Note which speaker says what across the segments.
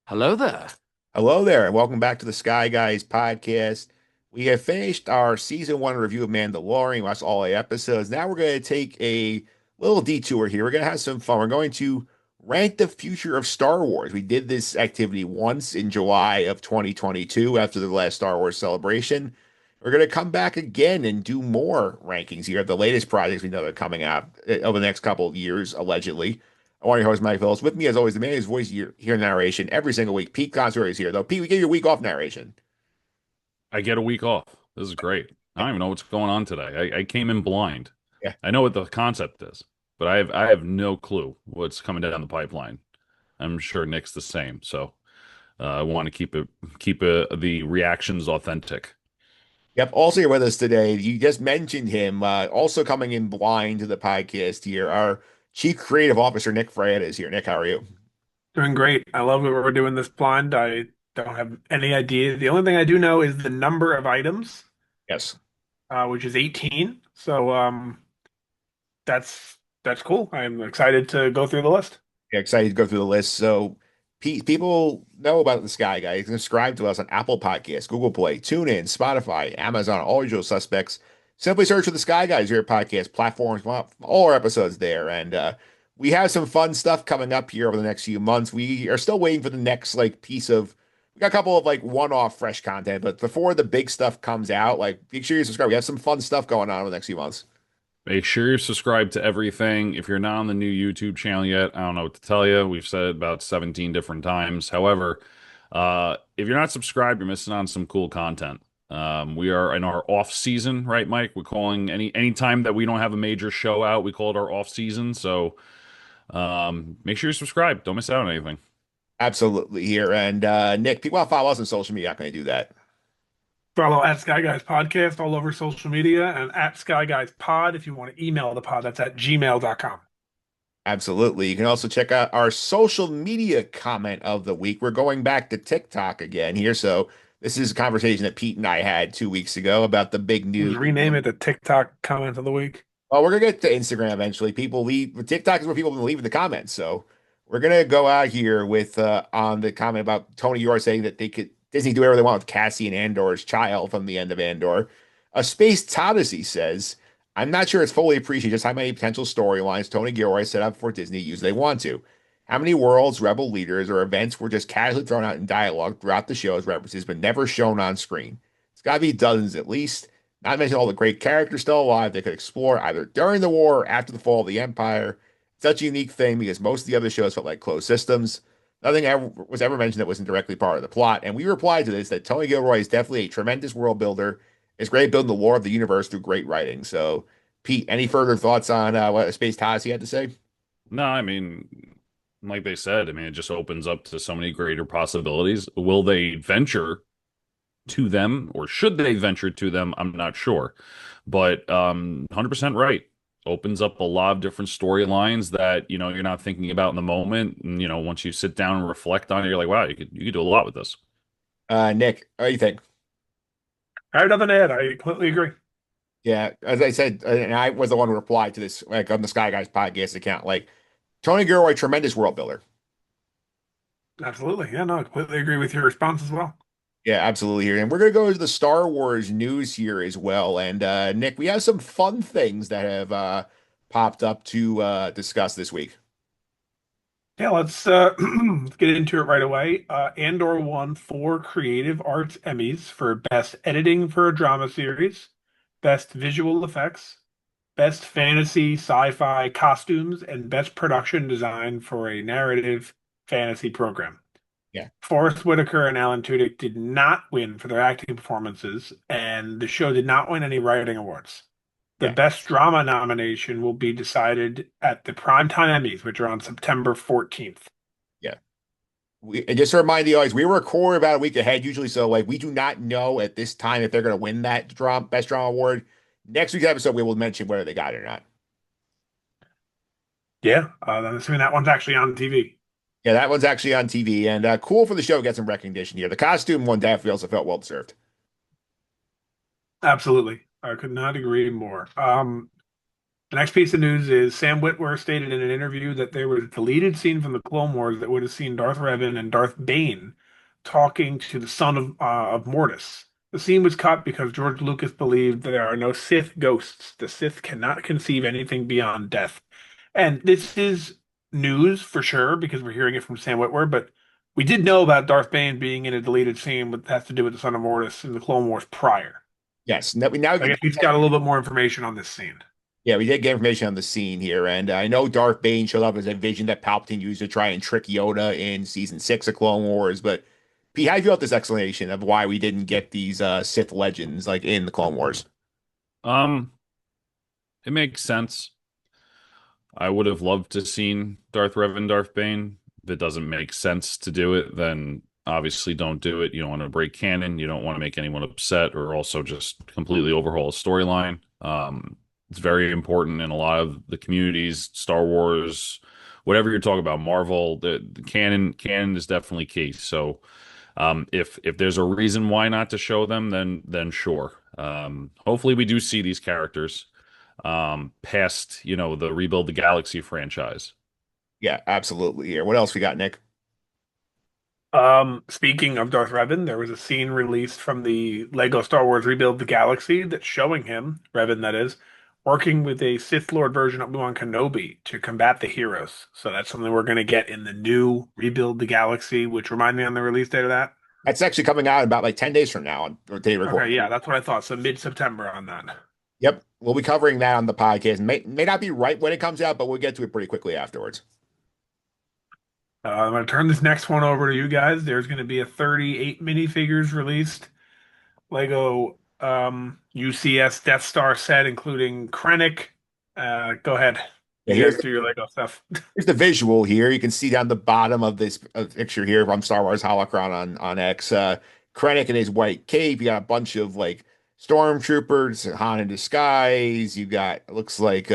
Speaker 1: Hello there.
Speaker 2: Hello there, and welcome back to the Sky Guys podcast. We have finished our season one review of Mandalorian, watched all 8 episodes. Now we're going to take a little detour here. We're going to have some fun. We're going to rank the future of Star Wars. We did this activity once in July of 2022 after the last Star Wars celebration. We're going to come back again and do more rankings here of the latest projects we know that are coming out over the next couple of years, allegedly. I want your host, Mike Phillips. With me, as always, the man whose voice you hear in narration every single week. Pete Consadori is here, though. Pete, we give you a week off narration.
Speaker 1: I get a week off. This is great. I don't even know what's going on today. I came in blind.
Speaker 2: Yeah,
Speaker 1: I know what the concept is, but I have no clue what's coming down the pipeline. I'm sure Nick's the same. So I want to keep the reactions authentic.
Speaker 2: yep. Also here with us today, you just mentioned him. Also coming in blind to the podcast here, our Chief Creative Officer, Nick Fraietta, is here. Nick, how are you?
Speaker 3: Doing great. I love that we're doing this blind. I don't have any idea. The only thing I do know is the number of items,
Speaker 2: Yes.
Speaker 3: which is 18. So that's cool. I'm excited to go through the list.
Speaker 2: Yeah, excited to go through the list. So, Pete, people know about the Sky Guy. You can subscribe to us on Apple Podcasts, Google Play, TuneIn, Spotify, Amazon, all usual suspects. Simply search for the Sky Guys, your podcast platforms. Well, all our episodes there. And we have some fun stuff coming up here over the next few months. We are still waiting for the next piece of. We got a couple of one-off fresh content, but before the big stuff comes out, make sure you subscribe. We have some fun stuff going on over the next few months.
Speaker 1: Make sure you're subscribed to everything. If you're not on the new YouTube channel yet, I don't know what to tell you. We've said it about 17 different times. However, if you're not subscribed, you're missing on some cool content. We are in our off season, right, Mike? We're calling any time that we don't have a major show out, we call it our off season. So make sure you're subscribed. Don't miss out on anything.
Speaker 2: Absolutely here. And Nick, people want to follow us on social media. How can they do that?
Speaker 3: Follow at Sky Guys Podcast all over social media and at Sky Guys Pod if you want to email the pod. That's at gmail.com.
Speaker 2: Absolutely. You can also check out our social media comment of the week. We're going back to TikTok again here. So this is a conversation that Pete and I had 2 weeks ago about the big
Speaker 3: Just
Speaker 2: news.
Speaker 3: rename it the TikTok comment of the week.
Speaker 2: Well, we're gonna get to Instagram eventually. People leave TikTok is where people have been leaving the comments. So we're gonna go out here with on the comment about Tony Yor saying that they could Disney do whatever they want with Cassian Andor's child from the end of Andor. A Space Odyssey says, I'm not sure it's fully appreciated just how many potential storylines Tony Gilroy set up for Disney use they want to. How many worlds, rebel leaders, or events were just casually thrown out in dialogue throughout the show as references, but never shown on screen? It's got to be dozens at least. Not to mention all the great characters still alive they could explore either during the war or after the fall of the Empire. Such a unique thing because most of the other shows felt like closed systems. Nothing was ever mentioned that wasn't directly part of the plot. And we replied to this that Tony Gilroy is definitely a tremendous world builder. It's great building the lore of the universe through great writing. So, Pete, any further thoughts on what Space Odyssey had to say?
Speaker 1: No, I mean, like they said, I mean, it just opens up to so many greater possibilities. Will they venture to them or should they venture to them? I'm not sure. But 100% right. Opens up a lot of different storylines that, you're not thinking about in the moment. And, once you sit down and reflect on it, you're like, wow, you could do a lot with this.
Speaker 2: Nick, what do you think?
Speaker 3: I have nothing to add. I completely agree.
Speaker 2: Yeah, as I said, and I was the one who replied to this, on the Sky Guys podcast account. Tony Gilroy, tremendous world builder.
Speaker 3: Absolutely. Yeah, no, I completely agree with your response as well.
Speaker 2: Yeah, absolutely here. And we're going to go to the Star Wars news here as well. And Nick, we have some fun things that have popped up to discuss this week.
Speaker 3: Yeah, let's let's get into it right away. Andor won 4 Creative Arts Emmys for Best Editing for a Drama Series, Best Visual Effects, Best Fantasy Sci-Fi Costumes, and Best Production Design for a Narrative Fantasy Program.
Speaker 2: Yeah,
Speaker 3: Forrest Whitaker and Alan Tudyk did not win for their acting performances, and the show did not win any writing awards. The
Speaker 2: yeah,
Speaker 3: Best Drama nomination will be decided at the Primetime Emmys, which are on September 14th.
Speaker 2: yeah. And just to remind the audience, we record about a week ahead usually, so we do not know at this time if they're going to win that best drama award. Next week's episode, we will mention whether they got it or not.
Speaker 3: Yeah, I'm assuming that one's actually on TV.
Speaker 2: Yeah, that one's actually on TV, and cool for the show to get some recognition here. The costume one definitely also felt well deserved.
Speaker 3: Absolutely. I could not agree more. The next piece of news is Sam Witwer stated in an interview that there was a deleted scene from the Clone Wars that would have seen Darth Revan and Darth Bane talking to the son of Mortis. The scene was cut because George Lucas believed that there are no Sith ghosts. The Sith cannot conceive anything beyond death. And this is news for sure because we're hearing it from Sam Witwer, but we did know about Darth Bane being in a deleted scene that has to do with the son of Mortis in the Clone Wars prior.
Speaker 2: Yes. Now
Speaker 3: I guess we've got a little bit more information on this scene.
Speaker 2: yeah, we did get information on the scene here, and I know Darth Bane showed up as a vision that Palpatine used to try and trick Yoda in season 6 of Clone Wars. But Pete, how do you feel about this explanation of why we didn't get these Sith legends like in the Clone Wars?
Speaker 1: Um, it makes sense. I would have loved to seen Darth Revan, Darth Bane. If it doesn't make sense to do it, then obviously don't do it. You don't want to break canon. You don't want to make anyone upset or also just completely overhaul a storyline. It's very important in a lot of the communities, Star Wars, whatever you're talking about, Marvel, the canon is definitely key. So if there's a reason why not to show them, then sure. Hopefully we do see these characters past, the Rebuild the Galaxy franchise.
Speaker 2: Yeah, absolutely. Here, what else we got, Nick?
Speaker 3: Speaking of Darth Revan, there was a scene released from the Lego Star Wars Rebuild the Galaxy that's showing him, Revan that is, working with a Sith Lord version of Obi-Wan Kenobi to combat the heroes. So that's something we're going to get in the new Rebuild the Galaxy, which remind me on the release date of that.
Speaker 2: That's actually coming out in about like 10 days from now on the day
Speaker 3: Okay,
Speaker 2: recording.
Speaker 3: yeah, that's what I thought. So mid-September on that.
Speaker 2: Yep, we'll be covering that on the podcast. May not be right when it comes out, but we'll get to it pretty quickly afterwards.
Speaker 3: I'm going to turn this next one over to you guys. There's going to be a 38 minifigures released. Lego UCS Death Star set, including Krennic. Go ahead.
Speaker 2: Yeah,
Speaker 3: You guys do your Lego stuff.
Speaker 2: here's the visual here. You can see down the bottom of this picture here from Star Wars Holocron on X. Krennic in his white cape. You got a bunch of like stormtroopers, Han in disguise. You got looks like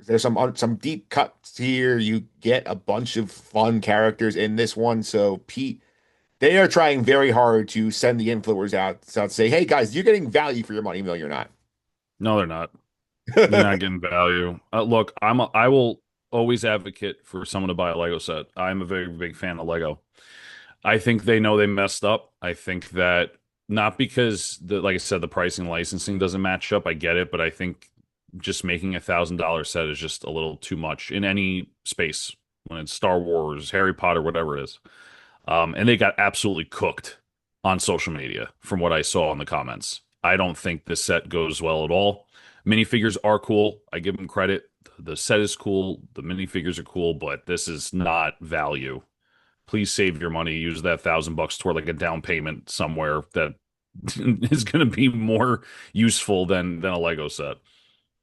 Speaker 2: there's some deep cuts here. You get a bunch of fun characters in this one. So Pete, they are trying very hard to send the influencers out to say, "Hey guys, you're getting value for your money, even though you're not."
Speaker 1: No, they're not. They're not getting value. Look, I will always advocate for someone to buy a Lego set. I'm a very big fan of Lego. I think they know they messed up. I think that not because like I said, the pricing and licensing doesn't match up. I get it, but I think just making $1,000 set is just a little too much in any space when it's Star Wars, Harry Potter, whatever it is. And they got absolutely cooked on social media from what I saw in the comments. I don't think this set goes well at all. Minifigures are cool. I give them credit. The set is cool. The minifigures are cool, but this is not value. Please save your money. Use that $1,000 toward like a down payment somewhere that is going to be more useful than a Lego set.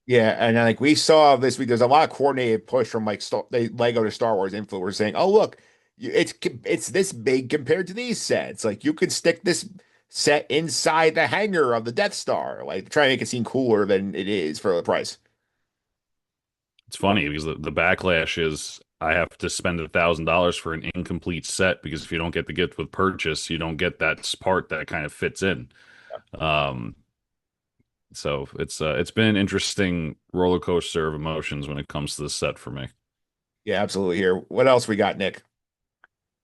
Speaker 2: Yeah, and like we saw this week, there's a lot of coordinated push from like Lego to Star Wars influencers saying, "Oh look, it's this big compared to these sets. Like you could stick this set inside the hangar of the Death Star, like try to make it seem cooler than it is for the price."
Speaker 1: It's funny because the backlash is I have to spend $1,000 for an incomplete set because if you don't get the gift with purchase, you don't get that part that kind of fits in. Um, so it's been an interesting roller coaster of emotions when it comes to the set for me.
Speaker 2: Yeah, absolutely. Here, what else we got, Nick?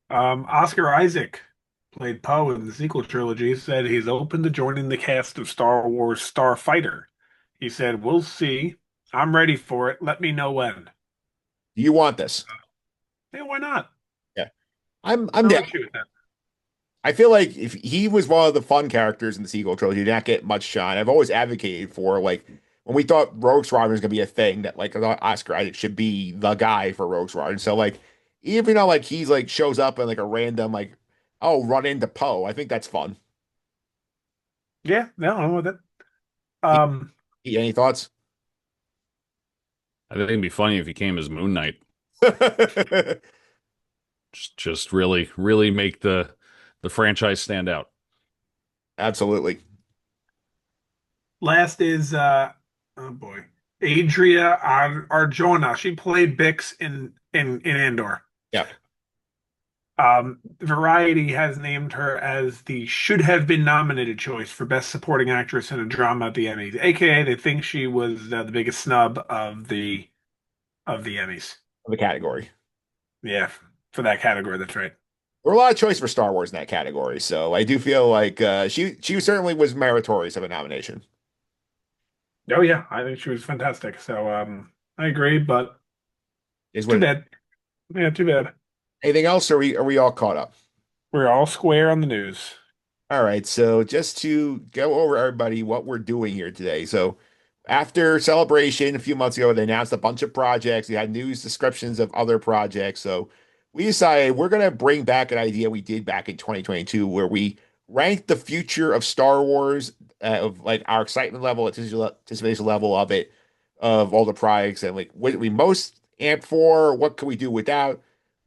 Speaker 3: Oscar Isaac played Poe in the sequel trilogy, said he's open to joining the cast of Star Wars Starfighter. He said, "We'll see. I'm ready for it. Let me know when."
Speaker 2: Do you want this?
Speaker 3: Yeah, why not?
Speaker 2: Yeah, I'm
Speaker 3: No
Speaker 2: down.
Speaker 3: issue with that.
Speaker 2: I feel like if he was one of the fun characters in the sequel trilogy, he did not get much shine. I've always advocated for like when we thought Rogue Squadron was gonna be a thing that like I thought Oscar Isaac should be the guy for Rogue Squadron. So like even though like he's like shows up in like a random like oh run into Poe, I think that's fun.
Speaker 3: Yeah, no, I'm with it.
Speaker 2: He,
Speaker 3: Um,
Speaker 2: any thoughts?
Speaker 1: I think it'd be funny if he came as Moon Knight. Just really make the franchise stand out.
Speaker 2: Absolutely.
Speaker 3: Last is oh boy, Adria Arjona. She played Bix in Andor.
Speaker 2: Yeah.
Speaker 3: Variety has named her as the should have been nominated choice for Best Supporting Actress in a Drama at the Emmys, aka they think she was the biggest snub of the Emmys.
Speaker 2: of the category.
Speaker 3: Yeah, for that category, that's right.
Speaker 2: There were a lot of choice for Star Wars in that category, so I do feel like she certainly was meritorious of a nomination.
Speaker 3: Oh yeah, I think she was fantastic. So I agree, but
Speaker 2: Is
Speaker 3: too
Speaker 2: what it,
Speaker 3: bad. Yeah, too bad.
Speaker 2: anything else? Or are we all caught up?
Speaker 3: We're all square on the news.
Speaker 2: All right, so just to go over everybody what we're doing here today. So after Celebration a few months ago, they announced a bunch of projects. We had news descriptions of other projects. So we decided we're going to bring back an idea we did back in 2022 where we ranked the future of Star Wars, of like our excitement level, anticipation level of it, of all the projects, and like what we most amped for, what can we do without.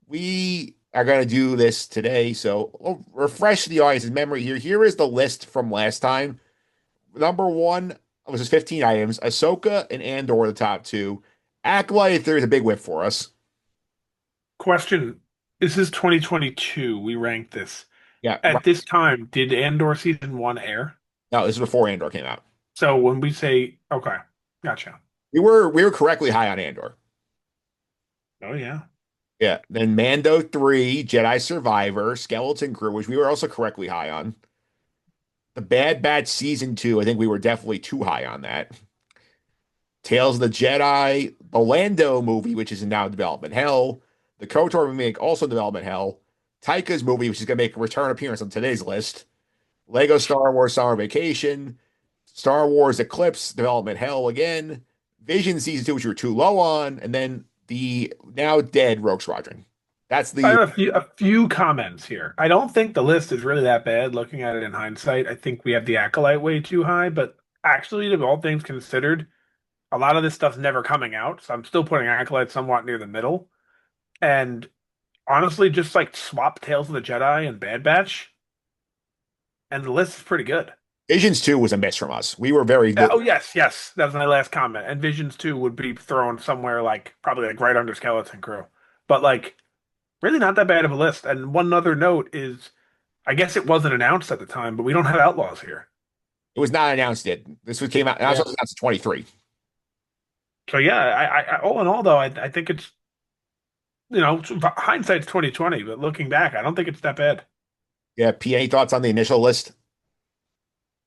Speaker 2: We are going to do this today. So we'll refresh the audience's memory here. Here is the list from last time. Number one was just 15 items. Ahsoka and Andor are the top two. Acolyte Theory is a big whip for us.
Speaker 3: Question: This is 2022. We ranked this.
Speaker 2: Yeah, right.
Speaker 3: At this time, did Andor season one air?
Speaker 2: No, this is before Andor came out.
Speaker 3: So when we say okay, gotcha.
Speaker 2: We were correctly high on Andor.
Speaker 3: Oh yeah.
Speaker 2: Yeah. Then Mando 3, Jedi Survivor, Skeleton Crew, which we were also correctly high on. The Bad Batch season 2, I think we were definitely too high on that. Tales of the Jedi, the Lando movie, which is now in development hell. The KOTOR remake, also in development hell. Taika's movie, which is going to make a return appearance on today's list. Lego Star Wars Summer Vacation. Star Wars Eclipse, development hell again. Vision season 2, which we were too low on. And then the now dead Rogue Squadron. That's
Speaker 3: I
Speaker 2: the
Speaker 3: have a few comments here. I don't think the list is really that bad looking at it in hindsight. I think we have the Acolyte way too high, but actually, of all things considered, a lot of this stuff's never coming out, so I'm still putting Acolyte somewhat near the middle. And honestly, just like swap Tales of the Jedi and Bad Batch, and the list is pretty good.
Speaker 2: Visions 2 was a miss from us. We were very
Speaker 3: Oh yes, yes, that was my last comment. And Visions 2 would be thrown somewhere like probably like right under Skeleton Crew. But like really not that bad of a list. And one other note is I guess it wasn't announced at the time, but we don't have Outlaws here.
Speaker 2: it was not announced yet. This was came out and also
Speaker 3: Yeah.
Speaker 2: announced in 23.
Speaker 3: So yeah, all in all though, I think it's hindsight's 2020, but looking back, I don't think it's that bad.
Speaker 2: Yeah, P, any thoughts on the initial list?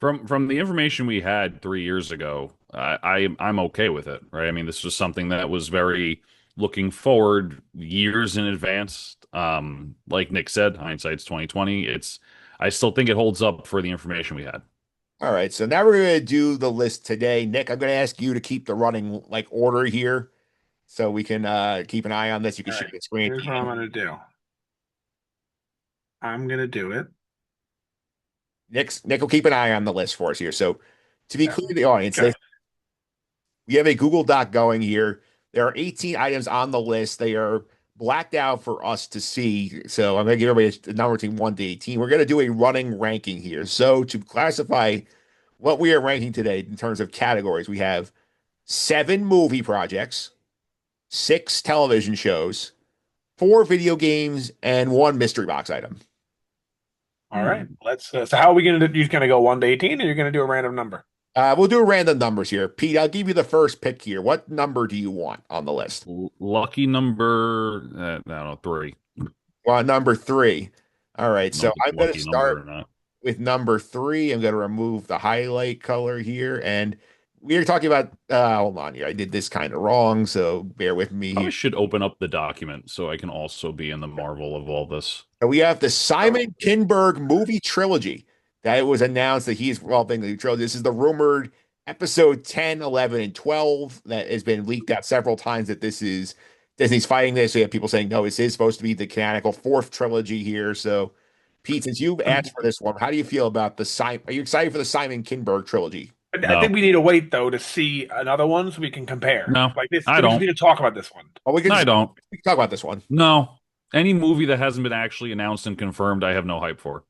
Speaker 1: From the information we had 3 years ago, I'm okay with it, right? I mean, this was something that was very looking forward years in advance. Like Nick said, hindsight's 2020. I still think it holds up for the information we had.
Speaker 2: All right, so now we're going to do the list today. Nick, I'm going to ask you to keep the running like order here so we can keep an eye on this. You can
Speaker 3: All
Speaker 2: share
Speaker 3: right,
Speaker 2: the screen.
Speaker 3: here's what I'm gonna do. I'm gonna do it.
Speaker 2: Nick will keep an eye on the list for us here. So to be
Speaker 3: Yeah.
Speaker 2: clear to the audience,
Speaker 3: Okay.
Speaker 2: we have a Google Doc going here. There are 18 items on the list. They are blacked out for us to see. So I'm going to give everybody a number between 1 to 18. We're going to do a running ranking here. So to classify what we are ranking today in terms of categories, we have 7 movie projects, 6 television shows, 4 video games, and 1 mystery box item.
Speaker 3: All right. Let's. So how are we gonna do? You're gonna go 1 to 18, or you're gonna do a random number?
Speaker 2: We'll do random numbers here. Pete, I'll give you the first pick here. What number do you want on the list?
Speaker 1: Lucky number, I don't know, three.
Speaker 2: Well, number 3. All right,
Speaker 1: I don't know
Speaker 2: so
Speaker 1: if it's
Speaker 2: I'm
Speaker 1: a
Speaker 2: going to
Speaker 1: lucky number
Speaker 2: start
Speaker 1: or not.
Speaker 2: with number 3. I'm going to remove the highlight color here. And we are talking about, hold on here. I did this kind of wrong, so bear with me
Speaker 1: Probably
Speaker 2: here.
Speaker 1: should open up the document so I can also be in the marvel of all this.
Speaker 2: So we have the
Speaker 3: Oh,
Speaker 2: Simon Kinberg movie trilogy that it was announced that he's developing the trilogy. This is the rumored episode 10, 11, and 12 that has been leaked out several times that this is Disney's fighting this. So you have people saying, no, this is supposed to be the canonical 4th trilogy here. So, Pete, since you've asked for this one, how do you feel about the Simon? Are you excited for the Simon Kinberg trilogy?
Speaker 3: I think
Speaker 1: No,
Speaker 3: we need to wait though to see another one so we can compare.
Speaker 1: no,
Speaker 3: Like this,
Speaker 1: I
Speaker 3: we just need
Speaker 1: don't.
Speaker 3: to talk about this one.
Speaker 2: Well,
Speaker 1: No, I don't.
Speaker 2: we can talk about this one.
Speaker 1: No. Any movie that hasn't been actually announced and confirmed, I have no hype for.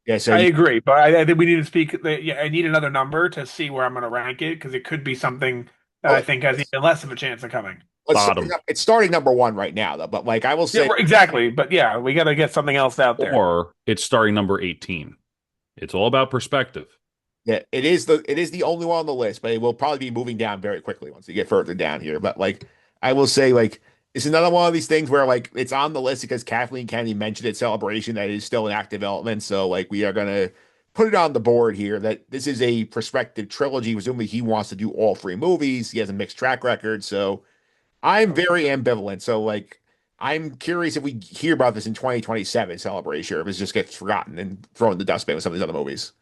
Speaker 2: Yeah. So
Speaker 3: I
Speaker 2: you,
Speaker 3: agree, but I think we need to speak. Yeah, I need another number to see where I'm going to rank it because it could be something that
Speaker 2: oh,
Speaker 3: I think has even less of a chance of coming.
Speaker 1: bottom.
Speaker 2: It's starting number one right now, though. But like I will
Speaker 3: Yeah,
Speaker 2: say,
Speaker 3: exactly. But yeah, we got to get something else out there.
Speaker 1: Or it's starting number 18. It's all about perspective.
Speaker 2: yeah, it is the only one on the list, but it will probably be moving down very quickly once we get further down here. But like I will say, like it's another one of these things where like it's on the list because Kathleen Kennedy mentioned it, Celebration, that is still in active development. So like we are gonna put it on the board here that this is a prospective trilogy. Presumably he wants to do all three movies. He has a mixed track record, so I'm very ambivalent. So like I'm curious if we hear about this in 2027 Celebration, or if it just gets forgotten and thrown in the dustbin with some of these other movies.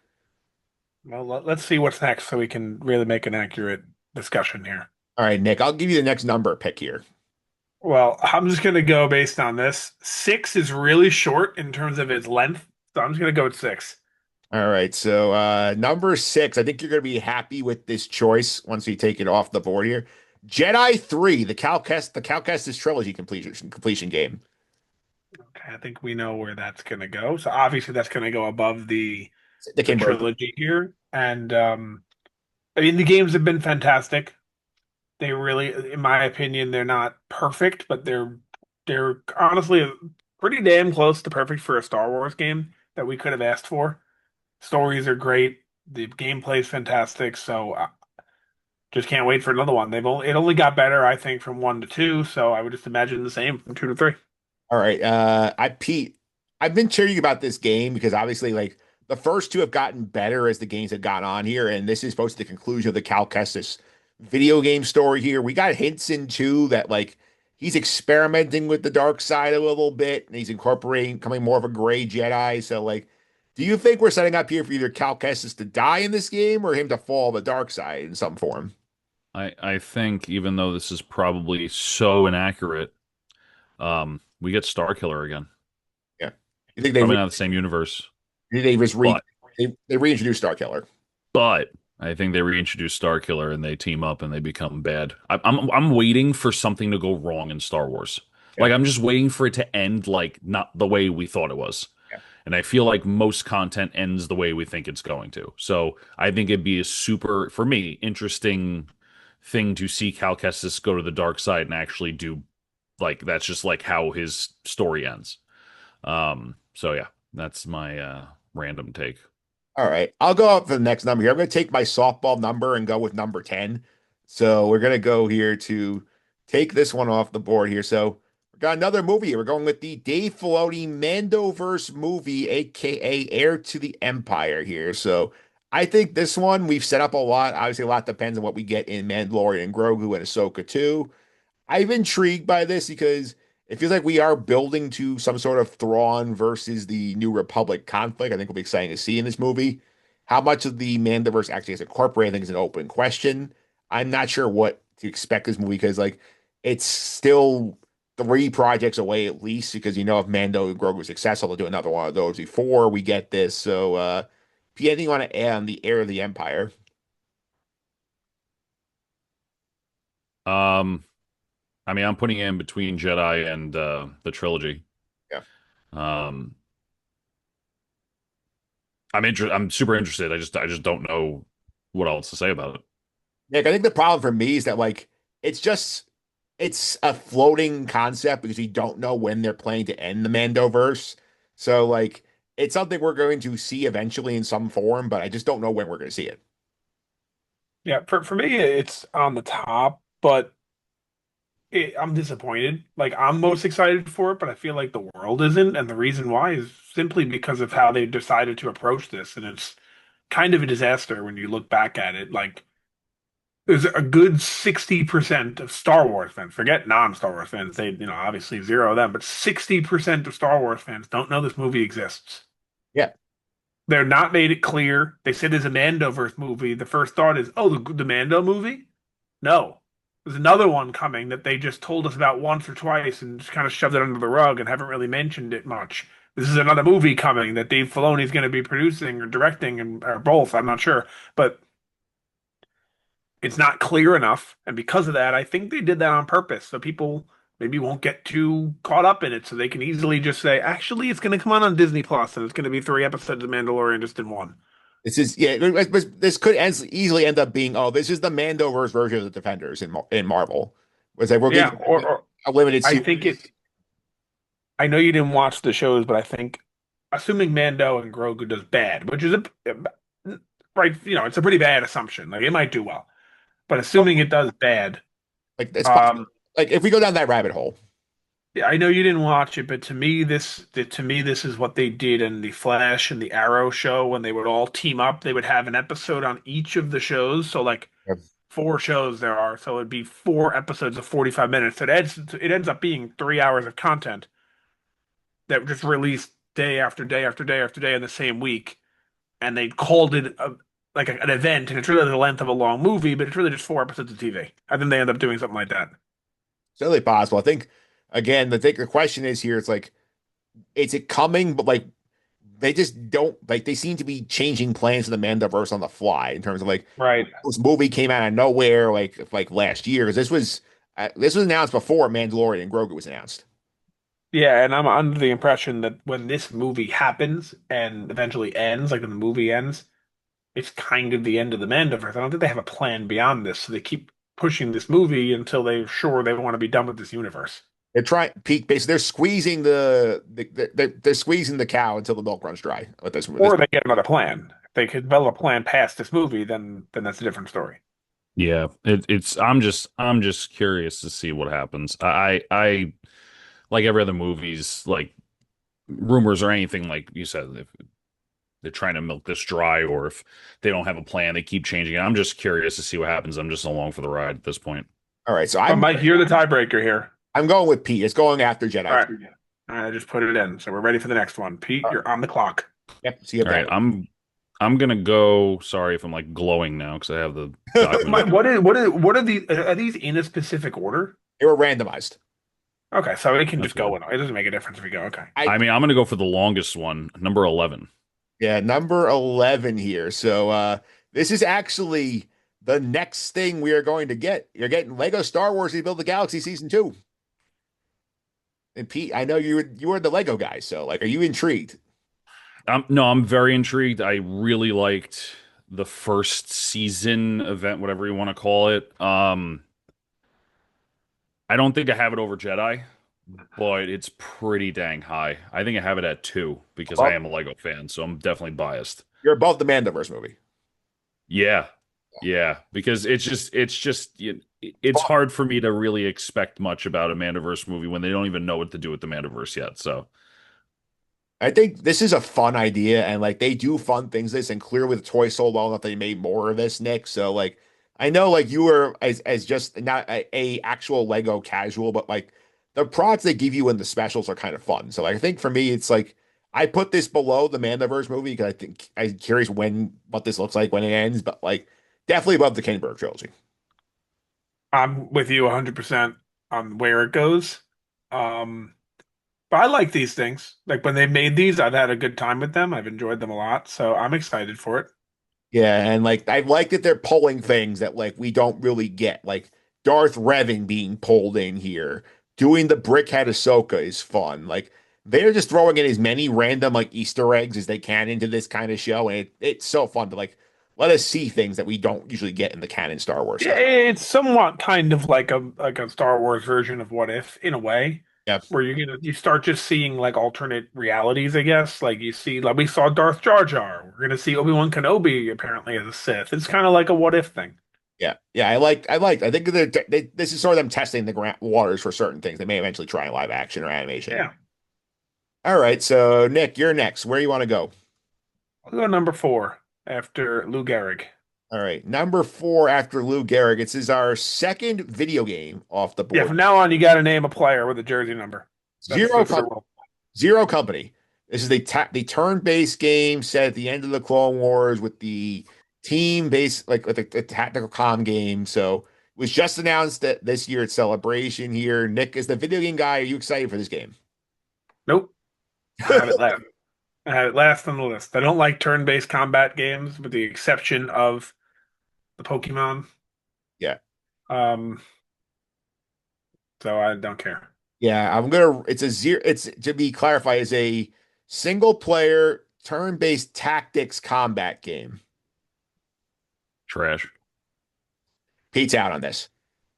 Speaker 3: Well, let's see what's next so we can really make an accurate discussion here.
Speaker 2: All right, Nick, I'll give you the next number pick here.
Speaker 3: Well, I'm just going to go based on this. Six is really short in terms of its length, so I'm just going to go with six.
Speaker 2: All right, so number six, I think you're going to be happy with this choice once we take it off the board here. Jedi 3, the Cal Kestis trilogy completion game.
Speaker 3: Okay, I think we know where that's going to go. So obviously that's going to go above
Speaker 2: The
Speaker 3: the
Speaker 2: Kimber.
Speaker 3: trilogy here. And I mean the games have been fantastic. They really, in my opinion, they're not perfect, but they're honestly pretty damn close to perfect for a Star Wars game that we could have asked for. Stories are great. The gameplay is fantastic. So just can't wait for another one. It only got better, I think, from one to two. So I would just imagine the same from two to three.
Speaker 2: All right, Pete, I've been cheering about this game because obviously, like the first two have gotten better as the games have gone on here, and this is supposed to be the conclusion of the Cal Kestis video game story here. We got hints into that, like he's experimenting with the dark side a little bit, and he's incorporating becoming more of a gray Jedi. So, like, do you think we're setting up here for either Cal Kestis to die in this game or him to fall the dark side in some form?
Speaker 1: I think even though this is probably so inaccurate, we get Star Killer again.
Speaker 2: Yeah, you think
Speaker 1: Probably not the same universe,
Speaker 2: they just
Speaker 1: but
Speaker 2: they reintroduced Star Killer?
Speaker 1: but I think they reintroduce Star Killer and they team up and they become bad. I'm waiting for something to go wrong in Star Wars.
Speaker 2: Yeah,
Speaker 1: Like I'm just waiting for it to end like not the way we thought it was.
Speaker 2: yeah.
Speaker 1: And I feel like most content ends the way we think it's going to. So I think it'd be a super, for me, interesting thing to see Cal Kestis go to the dark side and actually do like that's just like how his story ends. So yeah, that's my random take.
Speaker 2: All right. I'll go up for the next number here. I'm going to take my softball number and go with number 10. So we're going to go here to take this one off the board here. So we got another movie. We're going with the Dave Filoni Mandoverse movie, aka Heir to the Empire here. So I think this one we've set up a lot. Obviously, a lot depends on what we get in Mandalorian and Grogu and Ahsoka too. I'm intrigued by this because it feels like we are building to some sort of Thrawn versus the New Republic conflict. I think will be exciting to see in this movie. How much of the Mandiverse actually gets incorporated, I think, is an open question. I'm not sure what to expect this movie because, like, it's still three projects away at least. Because if Mando and Grogu are successful, they'll do another one of those before we get this. So, P, anything you want to add on the Heir of the Empire?
Speaker 1: Um, I mean, I'm putting it in between Jedi and the trilogy.
Speaker 2: Yeah.
Speaker 1: Um, I'm super interested. I just don't know what else to say about it.
Speaker 2: Nick, I think the problem for me is that like it's a floating concept because we don't know when they're planning to end the Mandoverse. So like it's something we're going to see eventually in some form, but I just don't know when we're going to see it.
Speaker 3: Yeah, for me, it's on the top, but I'm disappointed. Like I'm most excited for it, but I feel like the world isn't, and the reason why is simply because of how they decided to approach this, and it's kind of a disaster when you look back at it. Like there's a good 60% of Star Wars fans, forget non-Star Wars fans, obviously zero of them, but 60% of Star Wars fans don't know this movie exists.
Speaker 2: Yeah.
Speaker 3: They're not made it clear. They said there's a Mandoverse movie. The first thought is, oh, the Mando movie? No. There's another one coming that they just told us about once or twice and just kind of shoved it under the rug and haven't really mentioned it much. This is another movie coming that Dave Filoni is going to be producing or directing, or both. I'm not sure, but it's not clear enough. And because of that, I think they did that on purpose so people maybe won't get too caught up in it, so they can easily just say, actually, it's going to come on Disney Plus, and it's going to be 3 episodes of Mandalorian just in one.
Speaker 2: This is this could easily end up being this is the Mandoverse version of the Defenders in Marvel, It's like we're
Speaker 3: Yeah,
Speaker 2: getting
Speaker 3: or
Speaker 2: a limited
Speaker 3: I think it.
Speaker 2: series.
Speaker 3: I know you didn't watch the shows, but I think, assuming Mando and Grogu does bad, which is right, it's a pretty bad assumption. Like it might do well, but assuming it does bad,
Speaker 2: Like it's possible.
Speaker 3: um,
Speaker 2: Like if we go down that rabbit hole.
Speaker 3: yeah, I know you didn't watch it, but to me this is what they did in the Flash and the Arrow show when they would all team up. They would have an episode on each of the shows. So like
Speaker 2: Yep.
Speaker 3: four shows there are, so it'd be four episodes of 45 minutes. It ends up being 3 hours of content that just released day after day after day after day in the same week, and they called it an event, and it's really the length of a long movie, but it's really just four episodes of TV. I think they end up doing something like that.
Speaker 2: It's totally possible. I think again, the question is here, it's like, is it coming? But like they just don't like they seem to be changing plans for the Mandoverse on the fly in terms of like
Speaker 3: Right.
Speaker 2: this movie came out of nowhere like last year because this was announced before Mandalorian and Grogu was announced.
Speaker 3: Yeah, and I'm under the impression that when this movie happens and eventually ends, like when the movie ends, it's kind of the end of the Mandoverse. I don't think they have a plan beyond this, so they keep pushing this movie until they're sure they want to be done with this universe.
Speaker 2: They're trying peak basically they're squeezing they're squeezing the cow until the milk runs dry with this.
Speaker 3: Or they get another plan. If they could develop a plan past this movie, then that's a different story.
Speaker 1: Yeah, it's I'm just curious to see what happens. I like every other movies, like rumors or anything like you said, if they're trying to milk this dry or if they don't have a plan, they keep changing it. I'm just curious to see what happens. I'm just along for the ride at this point.
Speaker 2: All right, so
Speaker 3: But Mike, you're the tiebreaker here.
Speaker 2: I'm going with Pete. It's going after
Speaker 3: All
Speaker 2: Jedi.
Speaker 3: right. All right, I just put it in. So we're ready for the next one. Pete, you're on the clock.
Speaker 2: Yep, see you
Speaker 1: All right,
Speaker 2: then.
Speaker 1: I'm gonna go. Sorry if I'm like glowing now because I have the
Speaker 3: Mike,
Speaker 1: document.
Speaker 3: what are these? Are these in a specific order?
Speaker 2: They were randomized.
Speaker 3: Okay, so we can just
Speaker 1: Okay.
Speaker 3: go in. It doesn't make a difference if we go. Okay.
Speaker 2: I
Speaker 1: I mean, I'm gonna go for the longest one, number 11.
Speaker 2: Yeah, number 11 here. So this is actually the next thing we are going to get. You're getting Lego Star Wars Rebuild the Galaxy Season 2. And Pete, I know you were the Lego guy, so like are you intrigued?
Speaker 1: No, I'm very intrigued. I really liked the first season event, whatever you want to call it. I don't think I have it over Jedi, but it's pretty dang high. I think I have it at 2 because I
Speaker 2: Well,
Speaker 1: am a Lego fan, so I'm definitely biased.
Speaker 2: you're above the Mandoverse movie.
Speaker 1: Yeah. Yeah, because it's hard for me to really expect much about a Mandoverse movie when they don't even know what to do with the Mandoverse yet. So,
Speaker 2: I think this is a fun idea, and like they do fun things this, and clearly the toy sold well enough they made more of this, Nick. So like I know like you were as just not a actual Lego casual, but like the props they give you in the specials are kind of fun. So like, I think for me, it's like I put this below the Mandoverse movie because I think I'm curious what this looks like when it ends, but like definitely above the Kinberg trilogy.
Speaker 3: I'm with you 100% on where it goes. Um, but I like these things. Like when they made these, I've had a good time with them. I've enjoyed them a lot, so I'm excited for it.
Speaker 2: Yeah, and like I like that they're pulling things that like we don't really get, like Darth Revan being pulled in here. Doing the Brickhead Ahsoka is fun. Like they're just throwing in as many random like Easter eggs as they can into this kind of show, and it's so fun to like let us see things that we don't usually get in the canon Star Wars
Speaker 3: Yeah,
Speaker 2: stuff.
Speaker 3: it's somewhat kind of like a Star Wars version of What If in a way,
Speaker 2: Yeah,
Speaker 3: where you start just seeing like alternate realities, I guess. Like you see, like we saw Darth Jar Jar. We're gonna see Obi-Wan Kenobi apparently as a Sith. It's kind of like a What If thing.
Speaker 2: yeah. I think this is sort of them testing the waters for certain things. They may eventually try in live action or animation.
Speaker 3: Yeah.
Speaker 2: All right, so Nick, you're next. Where do you want to go?
Speaker 3: I'll go number four after Lou Gehrig.
Speaker 2: All right, number 4 after Lou Gehrig. This is our second video game off the
Speaker 3: Yeah,
Speaker 2: board.
Speaker 3: from now on, you got to name a player with a jersey number.
Speaker 2: Zero,
Speaker 3: That's the
Speaker 2: com-
Speaker 3: rule.
Speaker 2: Zero Company. This is the turn-based game set at the end of the Clone Wars with the team-based, like with the tactical com game. So it was just announced that this year at Celebration here. Nick is the video game guy. Are you excited for this game?
Speaker 3: Nope. I have it last. I have it last on the list. I don't like turn-based combat games, with the exception of the Pokemon.
Speaker 2: Yeah.
Speaker 3: Um, so I don't care.
Speaker 2: Yeah, it's a zero. It's to be clarified, is a single player turn-based tactics combat game.
Speaker 1: trash.
Speaker 2: Pete's out on this.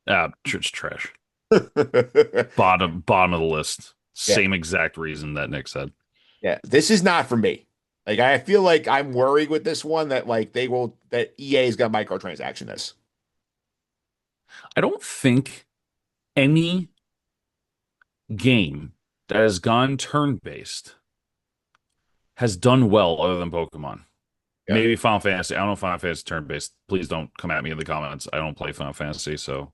Speaker 1: It's trash. Bottom of the list.
Speaker 2: Yeah,
Speaker 1: Same exact reason that Nick said.
Speaker 2: yeah. This is not for me. Like I feel like I'm worried with this one that like that EA is gonna microtransaction this.
Speaker 1: I don't think any game that has gone turn-based has done well other than Pokemon.
Speaker 2: Yeah.
Speaker 1: Maybe Final Fantasy. I don't know if Final Fantasy is turn-based. Please don't come at me in the comments. I don't play Final Fantasy, so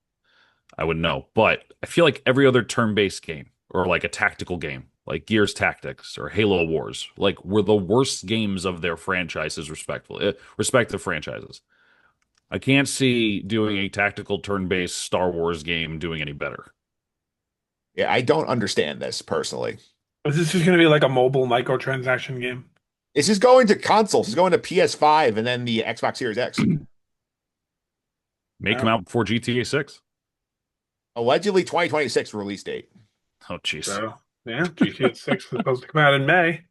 Speaker 1: I would know. But I feel like every other turn-based game or like a tactical game, like Gears Tactics or Halo Wars, like were the worst games of their franchises, respective franchises. I can't see doing a tactical turn-based Star Wars game doing any better.
Speaker 2: Yeah, I don't understand this personally.
Speaker 3: Is this just going to be like a mobile microtransaction game?
Speaker 2: This is going to consoles. It's going to PS5 and then the Xbox Series X.
Speaker 1: May come
Speaker 3: Oh,
Speaker 1: out before GTA 6.
Speaker 2: Allegedly 2026 release date.
Speaker 1: Oh, jeez.
Speaker 3: so yeah, GTA 6 is supposed to come out in May.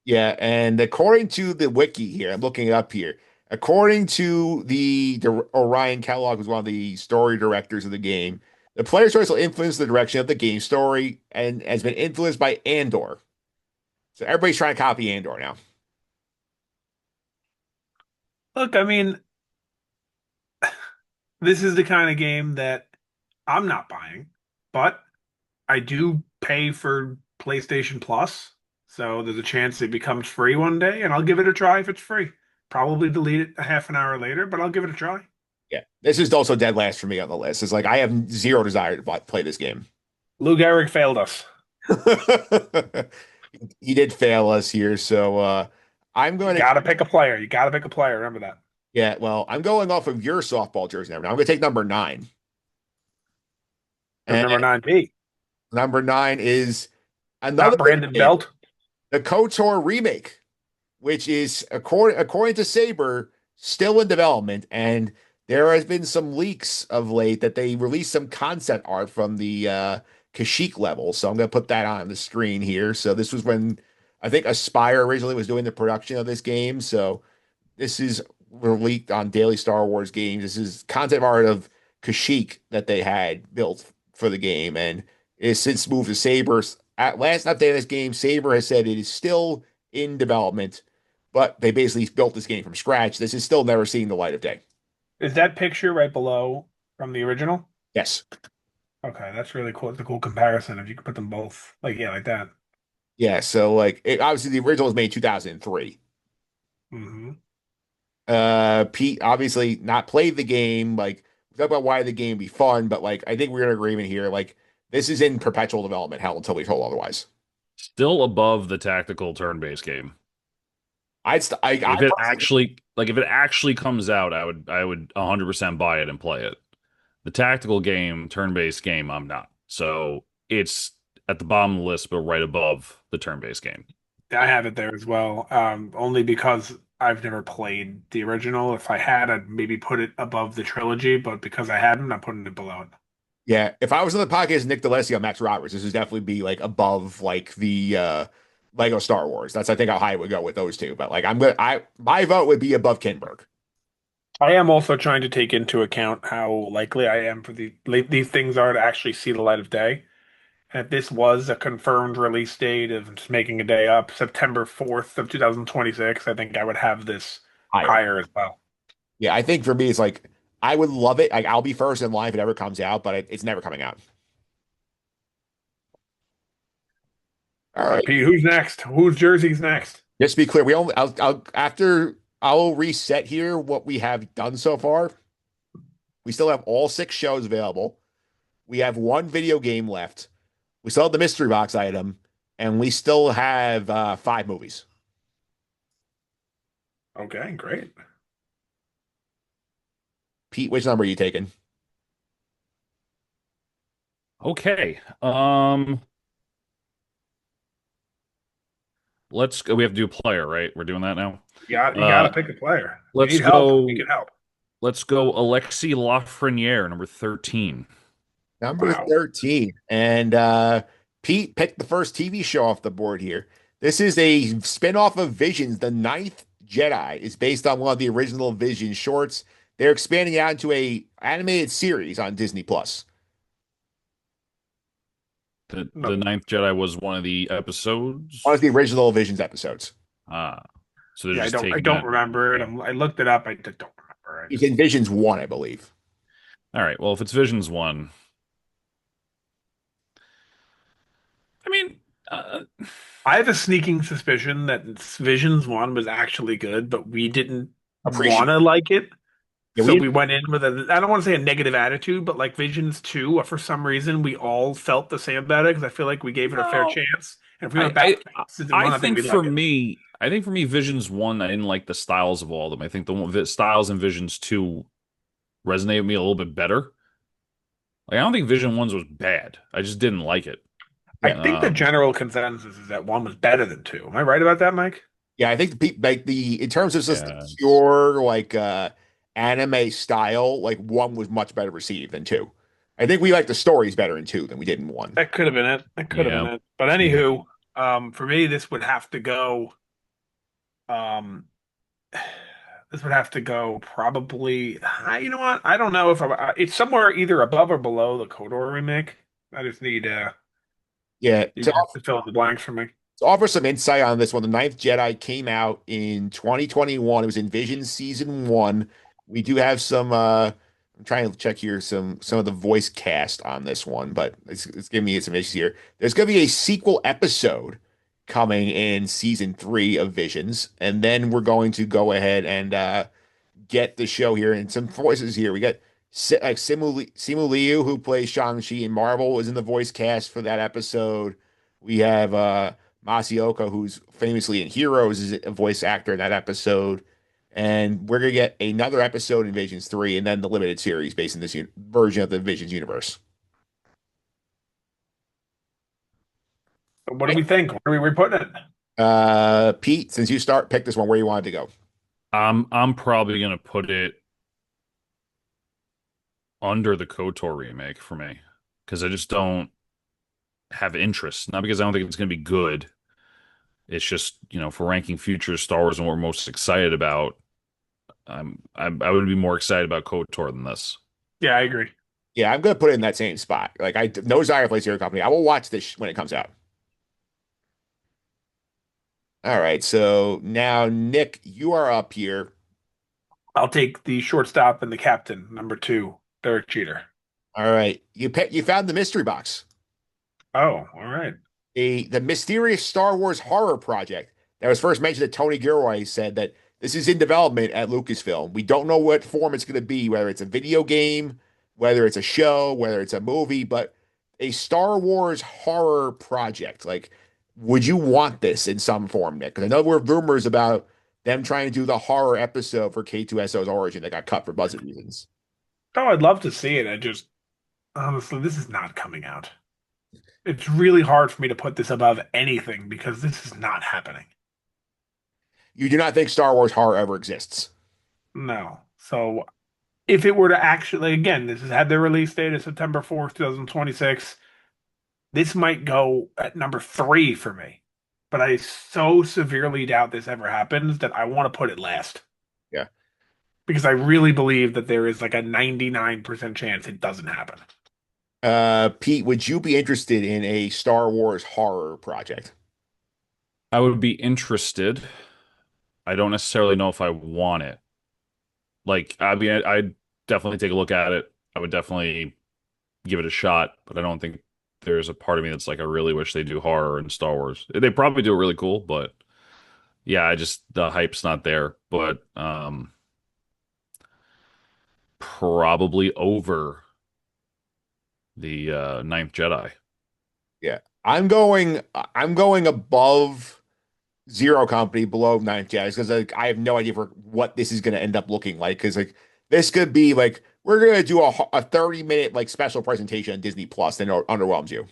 Speaker 2: Yeah, and according to the wiki here, I'm looking it up here. According to the Orion Kellogg, who's one of the story directors of the game, the player's choice will influence the direction of the game story and has been influenced by Andor. So everybody's trying to copy Andor now.
Speaker 3: Look, I mean, this is the kind of game that I'm not buying, but I do pay for PlayStation Plus, so there's a chance it becomes free one day, and I'll give it a try if it's free. Probably delete it a half an hour later, but I'll give it a try.
Speaker 2: Yeah, this is also dead last for me on the list. It's like I have zero desire to play this game.
Speaker 3: Lou Gehrig failed us.
Speaker 2: He did fail us here, so I'm
Speaker 3: You
Speaker 2: going to
Speaker 3: gotta pick a player. You gotta pick a player. Remember that.
Speaker 2: yeah. Well, I'm going off of your softball jersey now. I'm going to take number nine,
Speaker 3: Because
Speaker 2: and
Speaker 3: number 9B,
Speaker 2: number nine is another
Speaker 3: not Brandon
Speaker 2: game,
Speaker 3: Belt.
Speaker 2: the KOTOR remake, which is according to Saber still in development, and there has been some leaks of late that they released some concept art from the Kashyyyk level. So I'm going to put that on the screen here. So this was when I think Aspire originally was doing the production of this game. So this is leaked on Daily Star Wars Games. This is concept art of Kashyyyk that they had built for the game, and it has since moved to Saber. At last update of this game, Saber has said it is still in development, but they basically built this game from scratch. This is still never seeing the light of day.
Speaker 3: Is that picture right below from the original?
Speaker 2: Yes.
Speaker 3: Okay, that's really cool. It's a cool comparison if you could put them both like yeah, like that.
Speaker 2: Yeah. So like obviously the original was made in 2003.
Speaker 3: Hmm.
Speaker 2: Pete obviously not played the game. Like we talk about why the game be fun, but like I think we're in agreement here. Like this is in perpetual development hell until we're told otherwise.
Speaker 1: Still above the tactical turn-based game.
Speaker 2: I
Speaker 1: If it actually comes out, I would 100% buy it and play it. The tactical game, turn-based game, I'm not. So it's at the bottom of the list, but right above the turn-based game.
Speaker 3: I have it there as well. Only because I've never played the original. If I had, I'd maybe put it above the trilogy, but because I haven't, I'm putting it below it.
Speaker 2: yeah. If I was on the podcast, Nick DeLessio, Max Roberts, this would definitely be like above like the Lego Star Wars. That's I think how high I would go with those two. But like I my vote would be above Kinberg.
Speaker 3: I am also trying to take into account how likely I am for these things are to actually see the light of day. And if this was a confirmed release date of just making a day up, September 4th of 2026, I think I would have this
Speaker 2: Higher.
Speaker 3: higher as well.
Speaker 2: Yeah, I think for me it's like I would love it. Like I'll be first in line if it ever comes out, but it's never coming out. All
Speaker 3: All right,
Speaker 2: right.
Speaker 3: Pete, who's next? Whose jersey's next?
Speaker 2: Just to be clear, we only I'll after I'll reset here what we have done so far. We still have all six shows available. We have one video game left. We still have the mystery box item, and we still have five movies.
Speaker 3: Okay, great.
Speaker 2: Pete, which number are you taking?
Speaker 1: Okay. Let's go. We have to do a player, right? We're doing that now.
Speaker 3: You gotta
Speaker 1: Uh,
Speaker 3: pick a player. You
Speaker 1: let's
Speaker 3: need help.
Speaker 1: go.
Speaker 3: We can help.
Speaker 1: Let's go. Alexi Lafreniere, number 13.
Speaker 2: Number
Speaker 3: Wow.
Speaker 2: 13. And Pete picked the first TV show off the board here. This is a spin-off of Visions. The Ninth Jedi is based on one of the original Vision shorts. They're expanding it out into a animated series on Disney Plus.
Speaker 1: The
Speaker 3: No,
Speaker 1: Ninth Jedi was one of the
Speaker 2: One of
Speaker 1: episodes.
Speaker 2: the original Visions episodes.
Speaker 1: Ah, so they're
Speaker 3: yeah,
Speaker 1: just
Speaker 3: I
Speaker 1: taking
Speaker 3: don't
Speaker 1: that.
Speaker 3: remember it.
Speaker 1: Yeah.
Speaker 3: I looked it up. I don't remember. I
Speaker 2: He's
Speaker 3: just
Speaker 2: in Visions 1, I believe.
Speaker 1: All right. Well, if it's Visions one, I mean, uh,
Speaker 3: I have a sneaking suspicion that Visions one was actually good, but we didn't want
Speaker 2: Appreciate.
Speaker 3: to like it.
Speaker 2: Yeah,
Speaker 3: So
Speaker 2: we
Speaker 3: we went in with I don't want to say a negative attitude, but like Visions 2, for some reason, we all felt the same about it because I feel like we gave it a fair
Speaker 1: no.
Speaker 3: chance. And if we
Speaker 1: I
Speaker 3: went back
Speaker 1: I
Speaker 3: to season
Speaker 1: I
Speaker 3: one, I think
Speaker 1: think
Speaker 3: we'd
Speaker 1: for
Speaker 3: like it.
Speaker 1: me, Visions one, I didn't like the styles of all of them. I think the styles in Visions two resonated with me a little bit better. Like I don't think Vision one's was bad. I just didn't like it.
Speaker 3: I
Speaker 2: yeah.
Speaker 3: think the
Speaker 1: Um,
Speaker 3: general consensus is that one was better than two. Am I right about that, Mike?
Speaker 2: Yeah, I think like the in terms of just the
Speaker 1: yeah,
Speaker 2: pure like anime style, like 1 was much better received than 2. I think we like the stories better in 2 than we did in 1.
Speaker 3: That could have been it. That could have been
Speaker 1: yeah.
Speaker 3: it. But anywho, for me, this would have to go. Um, this would have to go probably. You know what? I don't know if it's somewhere either above or below the Kodor remake. I just need
Speaker 2: Yeah,
Speaker 3: you guys to fill in the blanks for me.
Speaker 2: to offer some insight on this one, the Ninth Jedi came out in 2021. It was in Vision Season 1. We do have some I'm trying to check here some of the voice cast on this one, but it's giving me some issues here. There's going to be a sequel episode coming in Season 3 of Visions, and then we're going to go ahead and get the show here and some voices here. We got like Simu Liu, who plays Shang-Chi in Marvel, was in the voice cast for that episode. We have Masioka, who's famously in Heroes, is a voice actor in that episode. And we're gonna get another episode in Visions 3, and then the limited series based in this version of the Visions universe.
Speaker 3: What do we think? Where are we putting it?
Speaker 2: Pete, since you pick this one, where you wanted to go.
Speaker 1: I'm probably gonna put it under the KOTOR remake for me because I just don't have interest. Not because I don't think it's gonna be good. It's just, for ranking future Star Wars and what we're most excited about, I would be more excited about KOTOR than this.
Speaker 3: Yeah, I agree.
Speaker 2: Yeah, I'm gonna put it in that same spot. Like I no desire to play Zero Company. I will watch this when it comes out. All right, so now Nick, you are up here.
Speaker 3: I'll take the shortstop and the captain, number two, Derek Jeter.
Speaker 2: All right, you found the mystery box,
Speaker 3: Oh, all right.
Speaker 2: the mysterious Star Wars horror project that was first mentioned. That Tony Gilroy said that this is in development at Lucasfilm. We don't know what form it's going to be, whether it's a video game, whether it's a show, whether it's a movie, but a Star Wars horror project. Like, would you want this in some form, Nick? Because I know there were rumors about them trying to do the horror episode for K2SO's origin that got cut for budget reasons.
Speaker 3: Oh, I'd love to see it. I just honestly, this is not coming out. It's really hard for me to put this above anything because this is not happening.
Speaker 2: You do not think Star Wars horror ever exists?
Speaker 3: No. So if it were to actually, again, this has had their release date of September 4th, 2026. This might go at number three for me. But I so severely doubt this ever happens that I want to put it last.
Speaker 2: Yeah.
Speaker 3: Because I really believe that there is like a 99% chance it doesn't happen.
Speaker 2: Pete, would you be interested in a Star Wars horror project?
Speaker 1: I would be interested. I don't necessarily know if I want it. Like, I mean, I'd definitely take a look at it. I would definitely give it a shot, but I don't think there's a part of me that's like, I really wish they do horror in Star Wars. They probably do it really cool, but yeah, the hype's not there. But probably over the Ninth Jedi.
Speaker 2: Yeah. I'm going above Zero Company, below Ninth Jazz, because like I have no idea for what this is going to end up looking like. Because like this could be like we're going to do a 30-minute like special presentation on Disney Plus, then it underwhelms you.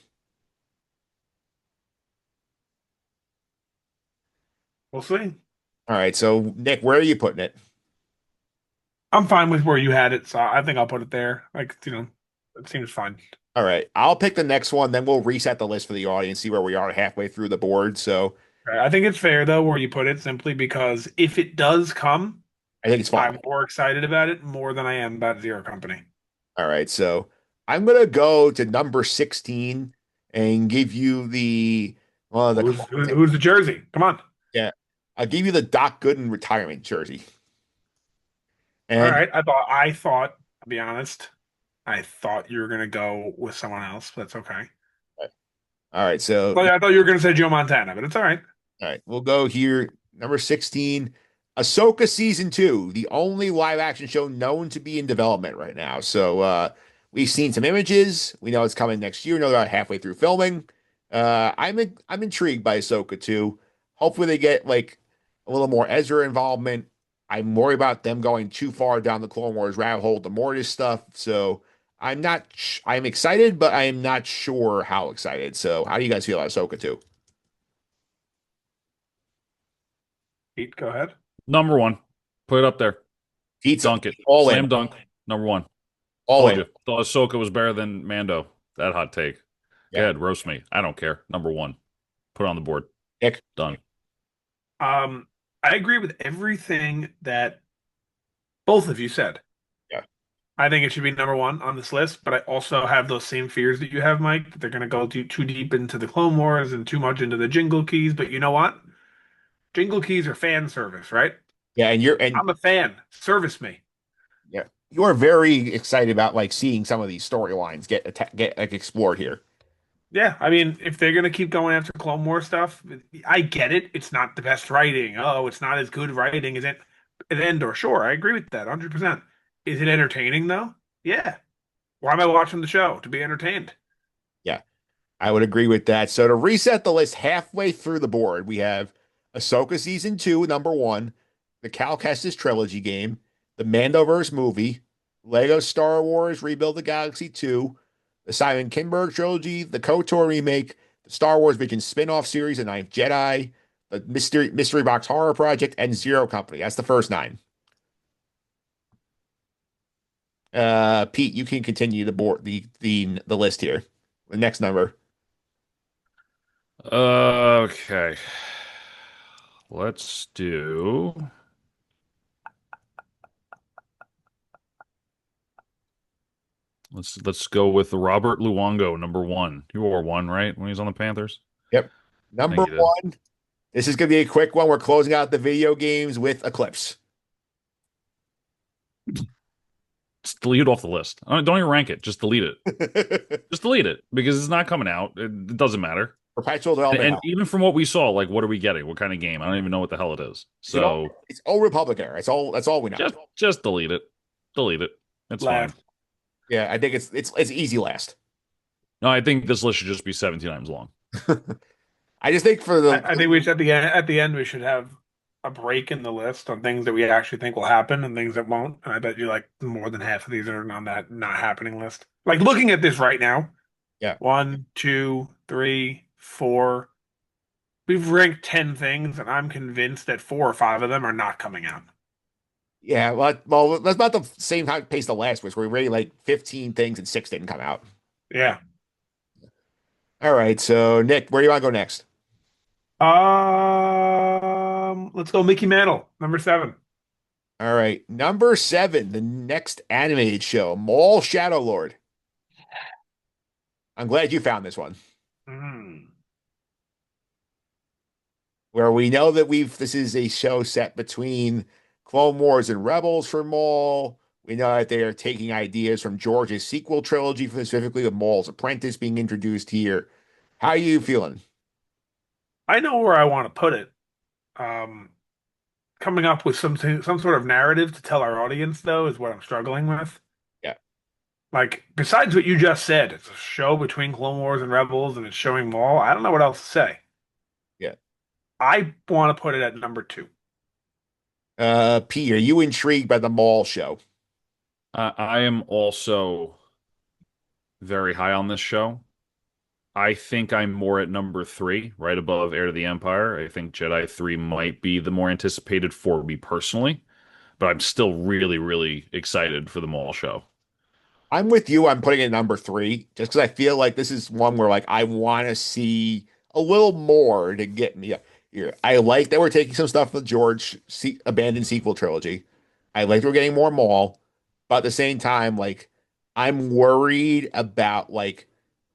Speaker 3: We'll see.
Speaker 2: All right, so Nick, where are you putting it?
Speaker 3: I'm fine with where you had it, so I think I'll put it there. Like, it seems fine.
Speaker 2: All right, I'll pick the next one, then we'll reset the list for the audience, see where we are halfway through the board. So
Speaker 3: Right. I think it's fair though where you put it simply because if it does come,
Speaker 2: I think it's fine.
Speaker 3: I'm more excited about it more than I am about Zero Company.
Speaker 2: All right, so I'm gonna go to number 16, and give you the one of the
Speaker 3: Who's the jersey? Come on.
Speaker 2: yeah, I'll give you the Doc Gooden retirement jersey.
Speaker 3: All
Speaker 2: And
Speaker 3: right. To be honest, I thought you were gonna go with someone else. But that's okay.
Speaker 2: all right, so
Speaker 3: Like I thought you were gonna say Joe Montana, but it's all right.
Speaker 2: all right, we'll go here. Number 16, Ahsoka season 2, the only live action show known to be in development right now. So we've seen some images. We know it's coming next year. We know they're about halfway through filming. I'm intrigued by Ahsoka too. Hopefully they get like a little more Ezra involvement. I'm worried about them going too far down the Clone Wars rabbit hole to more of this stuff. So I'm excited, but I am not sure how excited. So how do you guys feel about Ahsoka too?
Speaker 3: Pete, go ahead.
Speaker 1: Number one. Put it up there.
Speaker 2: Pizza,
Speaker 1: Dunk it.
Speaker 2: all in,
Speaker 1: Slam dunk. Number one.
Speaker 2: all
Speaker 1: Told
Speaker 2: in.
Speaker 1: you. Thought Ahsoka was better than Mando. That hot take. Go
Speaker 2: Yeah.
Speaker 1: ahead, roast me. I don't care. Number one. Put it on the board.
Speaker 2: Nick.
Speaker 1: Done.
Speaker 3: Um, I agree with everything that both of you said.
Speaker 2: Yeah.
Speaker 3: I think it should be number one on this list, but I also have those same fears that you have, Mike, that they're going to go too deep into the Clone Wars and too much into the Jingle Keys. But you know what? Jingle Keys are fan service, right?
Speaker 2: Yeah, and
Speaker 3: I'm a fan. Service me.
Speaker 2: yeah, you're very excited about like seeing some of these storylines get like explored here.
Speaker 3: Yeah, I mean, if they're going to keep going after Clone Wars stuff, I get it. It's not the best writing. Oh, it's not as good writing as it at Endor. Sure, I agree with that 100%. Is it entertaining though? Yeah. Why am I watching the show? To be entertained.
Speaker 2: Yeah, I would agree with that. So to reset the list halfway through the board, we have Ahsoka season 2, number 1, the Cal Kestis trilogy game, the Mandoverse movie, Lego Star Wars Rebuild the Galaxy 2, the Simon Kinberg trilogy, the KOTOR remake, the Star Wars Vision spin-off series, The Ninth Jedi, the Mystery Box Horror Project, and Zero Company. That's the first 9. Pete, you can continue the board the list here. The next number.
Speaker 1: Okay. Let's do. Let's go with Robert Luongo, number one. You wore one, right, when he was on the Panthers?
Speaker 2: Yep.
Speaker 1: I
Speaker 2: Number
Speaker 1: think you did.
Speaker 2: 1. This is going to be a quick one. We're closing out the video games with Eclipse.
Speaker 1: Just delete it off the list. Don't even rank it. Just delete it. Just delete it because it's not coming out. It doesn't matter.
Speaker 2: Perpetual
Speaker 1: And,
Speaker 2: development
Speaker 1: and
Speaker 2: hell.
Speaker 1: even from what we saw, like, what are we getting? What kind of game? I don't even know what the hell it is. So
Speaker 2: It's Old Republic era. That's all we know.
Speaker 1: just delete it. Delete it. It's fine.
Speaker 3: Last.
Speaker 2: Yeah, I think it's easy last.
Speaker 1: No, I think this list should just be 17 times long.
Speaker 2: I just think for the
Speaker 3: I think we should at the end we should have a break in the list on things that we actually think will happen and things that won't. And I bet you like more than half of these are on that not happening list. Like looking at this right now,
Speaker 2: yeah.
Speaker 3: 1, 2, 3, 4. We've ranked 10 things, and I'm convinced that 4 or 5 of them are not coming out.
Speaker 2: Yeah, well, that's not the same pace the last was where we rated like 15 things and 6 didn't come out.
Speaker 3: Yeah.
Speaker 2: All right, so Nick, where do you want to go next?
Speaker 3: Let's go Mickey Mantle, number 7.
Speaker 2: All right, number 7, the next animated show, Maul Shadow Lord. I'm glad you found this one.
Speaker 3: Mm.
Speaker 2: Where we know that this is a show set between Clone Wars and Rebels for Maul. We know that they are taking ideas from George's sequel trilogy, specifically with Maul's apprentice being introduced here. How are you feeling?
Speaker 3: I know where I want to put it. Coming up with some sort of narrative to tell our audience, though, is what I'm struggling with.
Speaker 2: Yeah.
Speaker 3: Like, besides what you just said, it's a show between Clone Wars and Rebels, and it's showing Maul. I don't know what else to say.
Speaker 2: Yeah.
Speaker 3: I want to put it at number 2.
Speaker 2: Pete, are you intrigued by the Maul show?
Speaker 1: I am also very high on this show. I think I'm more at number 3, right above Heir to the Empire. I think Jedi 3 might be the more anticipated for me personally, but I'm still really, really excited for the Maul show.
Speaker 2: I'm with you. I'm putting it at number 3 just because I feel like this is one where like I want to see a little more to get me here. I like that we're taking some stuff from the abandoned sequel trilogy. I like that we're getting more Maul, but at the same time, like I'm worried about like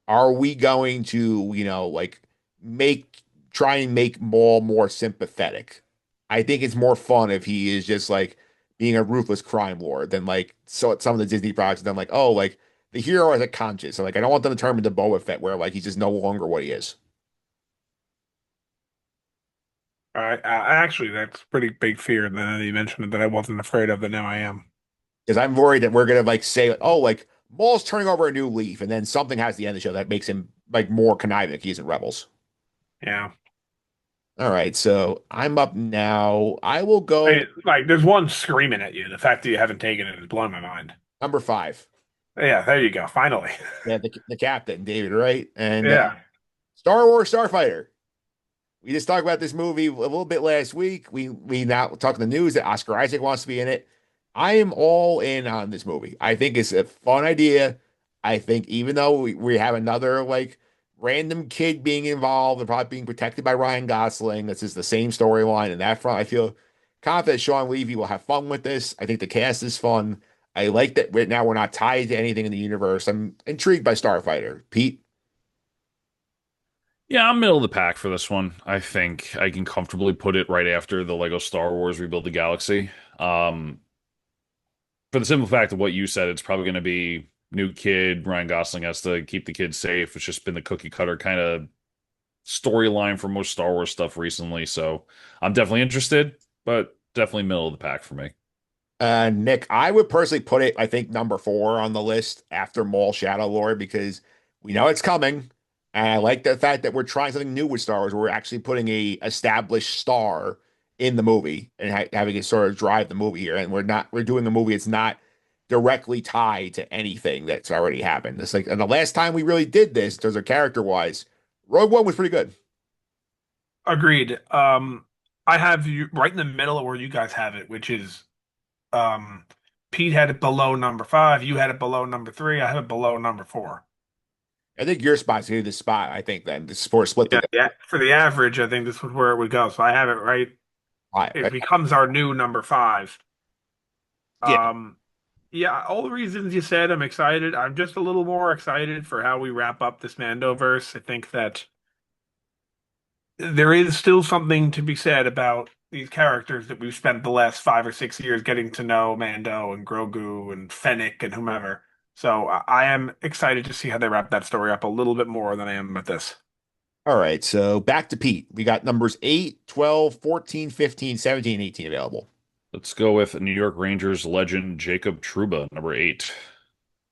Speaker 2: Are we going to, like make try and make Maul more sympathetic? I think it's more fun if he is just like being a ruthless crime lord than like so some of the Disney projects. Then like, oh, like the hero has a conscience. So like, I don't want them to turn him into Boba Fett, where like he's just no longer what he is.
Speaker 3: Actually, that's pretty big fear. And then you mentioned it that I wasn't afraid of, that now I am.
Speaker 2: Because I'm worried that we're gonna like say, like, oh, like Maul's turning over a new leaf, and then something has the end of the show that makes him like more conniving like he's in Rebels.
Speaker 3: Yeah.
Speaker 2: All right, so I'm up now. I will go
Speaker 3: Like, there's one screaming at you. The fact that you haven't taken it has blown my mind.
Speaker 2: number five.
Speaker 3: Yeah, there you go. Finally.
Speaker 2: Yeah, the captain, David, right? And
Speaker 3: Yeah.
Speaker 2: Star Wars Starfighter. We just talked about this movie a little bit last week. We now talking the news that Oscar Isaac wants to be in it. I am all in on this movie. I think it's a fun idea. I think even though we have another like random kid being involved and probably being protected by Ryan Gosling, this is the same storyline. And that front, I feel confident Sean Levy will have fun with this. I think the cast is fun. I like that now we're not tied to anything in the universe. I'm intrigued by Starfighter. Pete.
Speaker 1: Yeah, I'm middle of the pack for this one. I think I can comfortably put it right after the Lego Star Wars Rebuild the Galaxy. For the simple fact of what you said, it's probably going to be new kid. Ryan Gosling has to keep the kids safe. It's just been the cookie cutter kind of storyline for most Star Wars stuff recently. So I'm definitely interested, but definitely middle of the pack for me.
Speaker 2: Nick, I would personally put it, I think, number four on the list after Maul Shadow Lord because we know it's coming. And I like the fact that we're trying something new with Star Wars. We're actually putting a established star in the movie and having it sort of drive the movie here. And we're doing a movie that's not directly tied to anything that's already happened. It's like, and the last time we really did this, in terms of character wise, Rogue One was pretty good.
Speaker 3: Agreed. I have you right in the middle of where you guys have it, which is um Pete had it below number five, you had it below number three, I have it below number four.
Speaker 2: I think your spot's going to be the spot, I think, then. This sport split
Speaker 3: Yeah,
Speaker 2: the
Speaker 3: yeah. For the average, I think this is where it would go. So I have it right.
Speaker 2: five,
Speaker 3: It
Speaker 2: right?
Speaker 3: becomes our new number five.
Speaker 2: Yeah.
Speaker 3: Um, yeah, all the reasons you said, I'm excited. I'm just a little more excited for how we wrap up this Mandoverse. I think that there is still something to be said about these characters that we've spent the last 5 or 6 years getting to know, Mando and Grogu and Fennec and whomever. So I am excited to see how they wrap that story up a little bit more than I am with this.
Speaker 2: All right, so back to Pete. We got numbers 8, 12, 14, 15, 17, 18 available.
Speaker 1: Let's go with New York Rangers legend Jacob Trouba, number 8.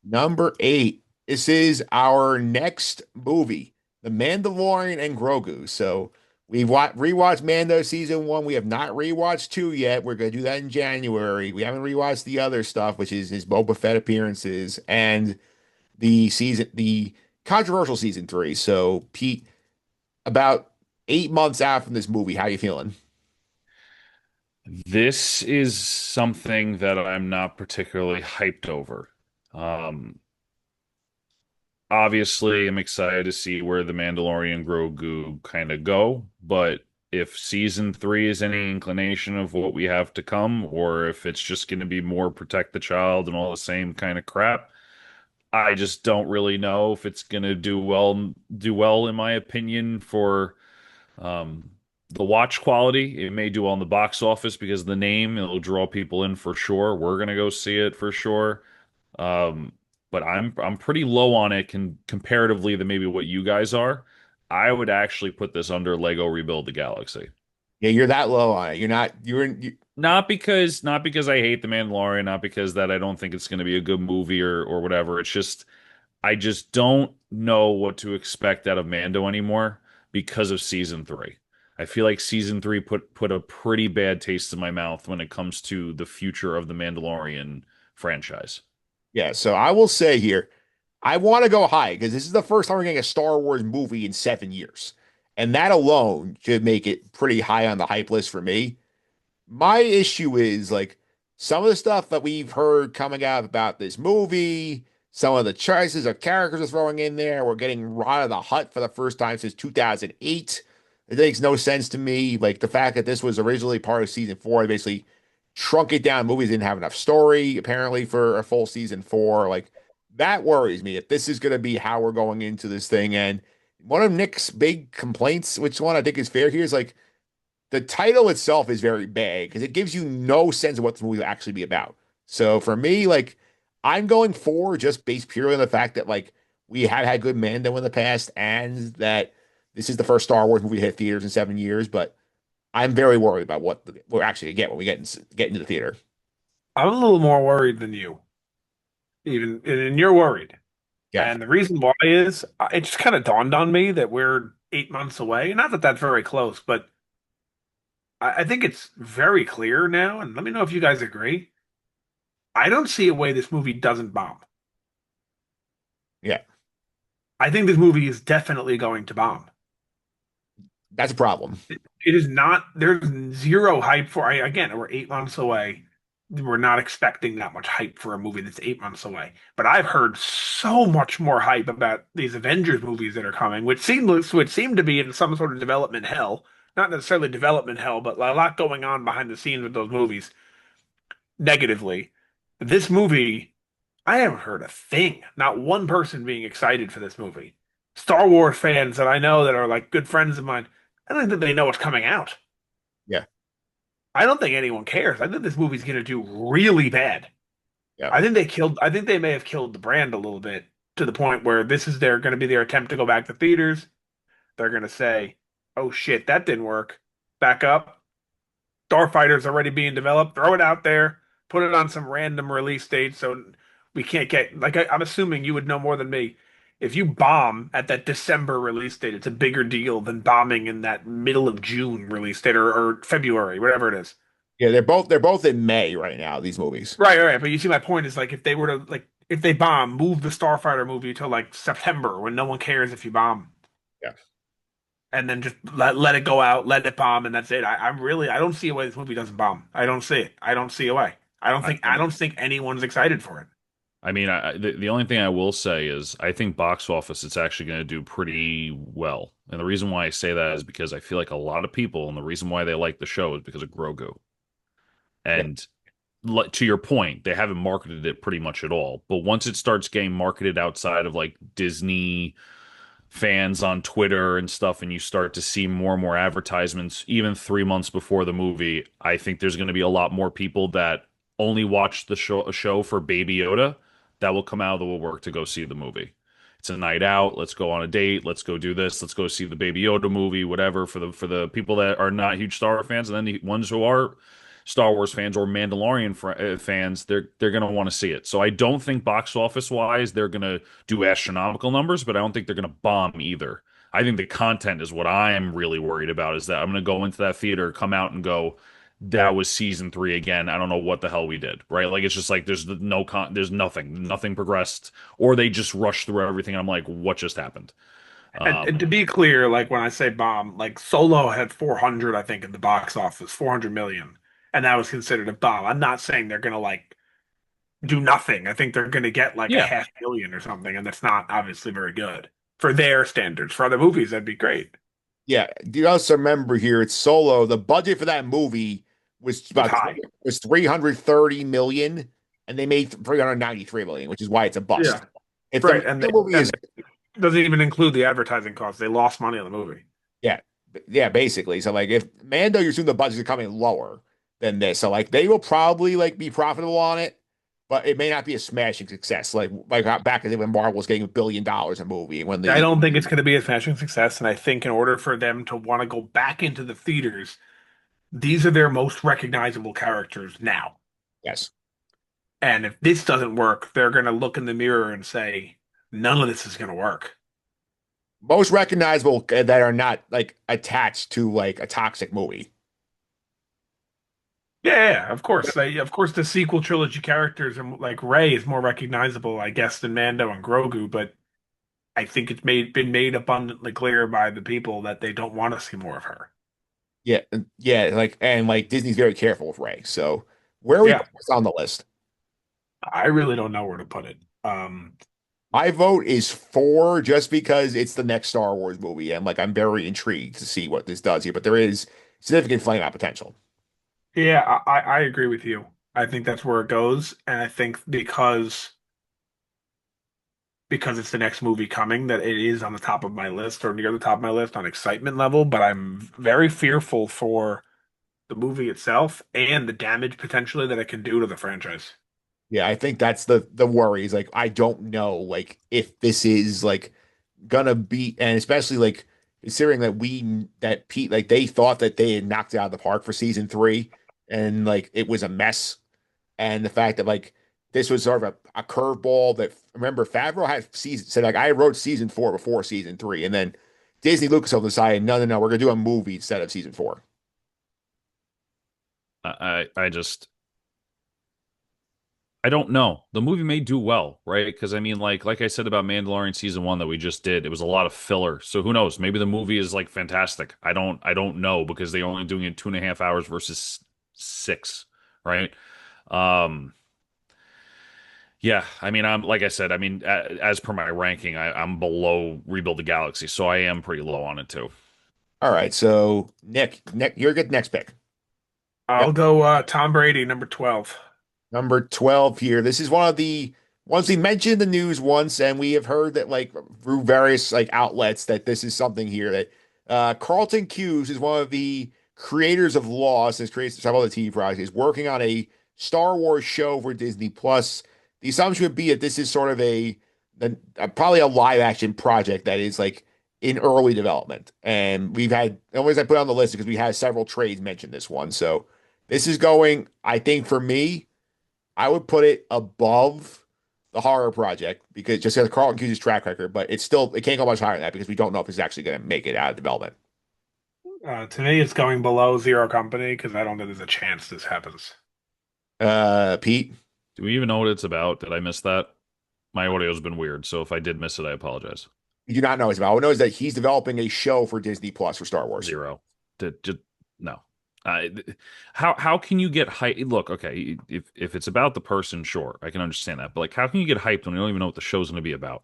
Speaker 2: Number 8. This is our next movie, The Mandalorian and Grogu. So we've rewatched Mando season 1. We have not rewatched 2 yet. We're going to do that in January. We haven't rewatched the other stuff, which is his Boba Fett appearances and the controversial season 3. So Pete, about 8 months out from this movie, how you feeling?
Speaker 1: This is something that I'm not particularly hyped over. Um, Obviously, I'm excited to see where the Mandalorian Grogu kind of go, but if season three is any inclination of what we have to come, or if it's just going to be more protect the child and all the same kind of crap, I just don't really know if it's going to do well in my opinion for um the watch quality. It may do well in the box office because of the name. It'll draw people in for sure. We're gonna go see it for sure. Um, but I'm pretty low on it comparatively to maybe what you guys are. I would actually put this under Lego Rebuild the Galaxy.
Speaker 2: Yeah, you're that low on it. You're not.
Speaker 1: Not because I hate The Mandalorian, not because that I don't think it's going to be a good movie or whatever. It's just I just don't know what to expect out of Mando anymore because of season three. I feel like season three put a pretty bad taste in my mouth when it comes to the future of the Mandalorian franchise.
Speaker 2: Yeah, so I will say here, I want to go high because this is the first time we're getting a Star Wars movie in 7 years, and that alone should make it pretty high on the hype list for me. My issue is like some of the stuff that we've heard coming out about this movie, some of the choices of characters are throwing in there. We're getting Rod of the Hutt for the first time since 2008. It makes no sense to me. Like the fact that this was originally part of season four, they basically shrunk it down. Movies didn't have enough story, apparently, for a full season four. Like that worries me if this is going to be how we're going into this thing. And one of Nick's big complaints, which one I think is fair here, is like the title itself is very vague because it gives you no sense of what the movie will actually be about. So for me, like I'm going for just based purely on the fact that like we have had good Mando in the past and that this is the first Star Wars movie to hit theaters in 7 years. But I'm very worried about what we're actually gonna get when we get into the theater.
Speaker 3: I'm a little more worried than you, even, and you're worried.
Speaker 2: Yeah,
Speaker 3: And the reason why is it just kind of dawned on me that we're 8 months away. Not that that's very close, but I think it's very clear now. And let me know if you guys agree. I don't see a way this movie doesn't bomb.
Speaker 2: yeah,
Speaker 3: I think this movie is definitely going to bomb.
Speaker 2: that's a problem.
Speaker 3: It is not, there's zero hype for, again, we're 8 months away. We're not expecting that much hype for a movie that's 8 months away. But I've heard so much more hype about these Avengers movies that are coming, which seem to be in some sort of development hell. Not necessarily development hell, but a lot going on behind the scenes with those movies negatively. This movie, I haven't heard a thing, not one person being excited for this movie. Star Wars fans that I know that are like good friends of mine, I don't think they know what's coming out.
Speaker 2: Yeah,
Speaker 3: I don't think anyone cares. I think this movie's going to do really bad.
Speaker 2: yeah,
Speaker 3: I think they may have killed the brand a little bit to the point where this is their going to be their attempt to go back to theaters. They're going to say, "Oh shit, that didn't work. Back up. Starfighter's already being developed. Throw it out there. Put it on some random release date so we can't get like I'm assuming you would know more than me. If you bomb at that December release date, it's a bigger deal than bombing in that middle of June release date or February, whatever it is.
Speaker 2: yeah. They're both in May right now. These movies.
Speaker 3: Right, right. But you see, my point is like if they were to like if they bomb, move the Starfighter movie to like September when no one cares if you bomb,
Speaker 2: Yeah,
Speaker 3: and then just let it go out, let it bomb, and that's it. I don't see a way this movie doesn't bomb. I don't see it. I don't see a way.
Speaker 1: I, I
Speaker 3: I
Speaker 1: mean,
Speaker 3: don't think anyone's excited for it.
Speaker 1: the only thing I will say is I think box office it's actually going to do pretty well. And the reason why I say that is because I feel like a lot of people, and the reason why they like the show is because of Grogu.
Speaker 2: yeah,
Speaker 1: And to your point, they haven't marketed it pretty much at all. But once it starts getting marketed outside of like Disney fans on Twitter and stuff, and you start to see more and more advertisements, even 3 months before the movie, I think there's going to be a lot more people that only watch the show for Baby Yoda that will come out of the woodwork to go see the movie. It's a night out. Let's go on a date. Let's go do this. Let's go see the Baby Yoda movie, whatever. For the people that are not huge Star Wars fans, and then the ones who are Star Wars fans or Mandalorian fans, they're gonna want to see it. So I don't think box office wise they're gonna do astronomical numbers, but I don't think they're gonna bomb either. I think the content is what I am really worried about. Is that I'm gonna go into that theater, come out, and go, that was season three again. I don't know what the hell we did, right? Like it's just like there's nothing progressed, or they just rushed through everything. And I'm like, what just happened?
Speaker 3: And to be clear, like when I say bomb, like Solo had 400, I think, in the box office, 400 million, and that was considered a bomb. I'm not saying they're gonna like do nothing. I think they're gonna get like a
Speaker 1: Yeah,
Speaker 3: 500 million or something, and that's not obviously very good for their standards. For other movies, that'd be great.
Speaker 2: yeah. Do you also remember here? It's Solo. The budget for that movie was
Speaker 3: It's
Speaker 2: about
Speaker 3: high.
Speaker 2: was 330 million, and they made 393 million, which is why it's a bust.
Speaker 3: Yeah,
Speaker 2: If the
Speaker 3: right.
Speaker 2: Mando movie is,
Speaker 3: And it doesn't even include the advertising costs. They lost money on the movie.
Speaker 2: yeah, yeah, basically. So like, if Mando, you assume the budget is coming lower than this, so like they will probably like be profitable on it, but it may not be a smashing success. Like back in the day when Marvel was getting $1 billion a movie, when
Speaker 3: I
Speaker 2: the
Speaker 3: don't think it's going to be a smashing success, and I think in order for them to want to go back into the theaters, these are their most recognizable characters now.
Speaker 2: yes.
Speaker 3: And if this doesn't work, they're going to look in the mirror and say, none of this is going to work.
Speaker 2: Most recognizable that are not like attached to like a toxic movie.
Speaker 3: Yeah, yeah, of course. Of course, the sequel trilogy characters and like Rey is more recognizable, I guess, than Mando and Grogu. But I think it's been made abundantly clear by the people that they don't want to see more of her.
Speaker 2: Yeah, yeah, like and like Disney's very careful with Ray. So where are we
Speaker 3: Yeah,
Speaker 2: put this on the list?
Speaker 3: I really don't know where to put it.
Speaker 2: My vote is four just because it's the next Star Wars movie, and like I'm very intrigued to see what this does here. But there is significant flame out potential.
Speaker 3: Yeah, I agree with you. I think that's where it goes, and I think because because it's the next movie coming that it is on the top of my list or near the top of my list on excitement level, but I'm very fearful for the movie itself and the damage potentially that it can do to the franchise.
Speaker 2: Yeah, I think that's the worry is like I don't know like if this is like gonna be, and especially like considering that that Pete, like they thought that they had knocked it out of the park for season three, and like it was a mess, and the fact that like this was sort of a curveball that, remember, Favreau had season said like I wrote season four before season three, and then Disney Lucasfilm decided no, we're gonna do a movie instead of season four.
Speaker 1: I just I don't know. The movie may do well, right? Because I mean, like I said about Mandalorian season one that we just did, it was a lot of filler. So who knows? Maybe the movie is like fantastic. I don't know because they're only doing it 2.5 hours versus 6, right? Um, yeah. I mean, I'm like I said. I mean, as per my ranking, I'm below Rebuild the Galaxy, so I am pretty low on it too.
Speaker 2: All right, so Nick, you're good. Next pick.
Speaker 3: I'll
Speaker 2: Yep.
Speaker 3: go Tom Brady, number 12.
Speaker 2: Number 12 here. This is one of the ones we mentioned in the news once, and we have heard that like through various like outlets that this is something here that Carlton Cuse is one of the creators of Lost, has created several other TV projects, is working on a Star Wars show for Disney Plus. The assumption would be that this is sort of probably a live action project that is like in early development. And we've had, the only reason I put it on the list because we had several trades mention this one. So this is going, I think for me, I would put it above the horror project because just because Carlton Cuse's track record, but it can't go much higher than that because we don't know if it's actually going to make it out of development.
Speaker 3: To me, it's going below Zero Company because I don't think there's a chance this happens.
Speaker 2: Pete,
Speaker 1: Do we even know what it's about? Did I miss that? My audio's been weird, so if I did miss it, I apologize.
Speaker 2: you do not know his about. All I know is that he's developing a show for Disney Plus for Star Wars.
Speaker 1: Zero. Just no. Uh, how can you get hype? Look, okay, if it's about the person, sure, I can understand that. But like, how can you get hyped when you don't even know what the show's going to be about?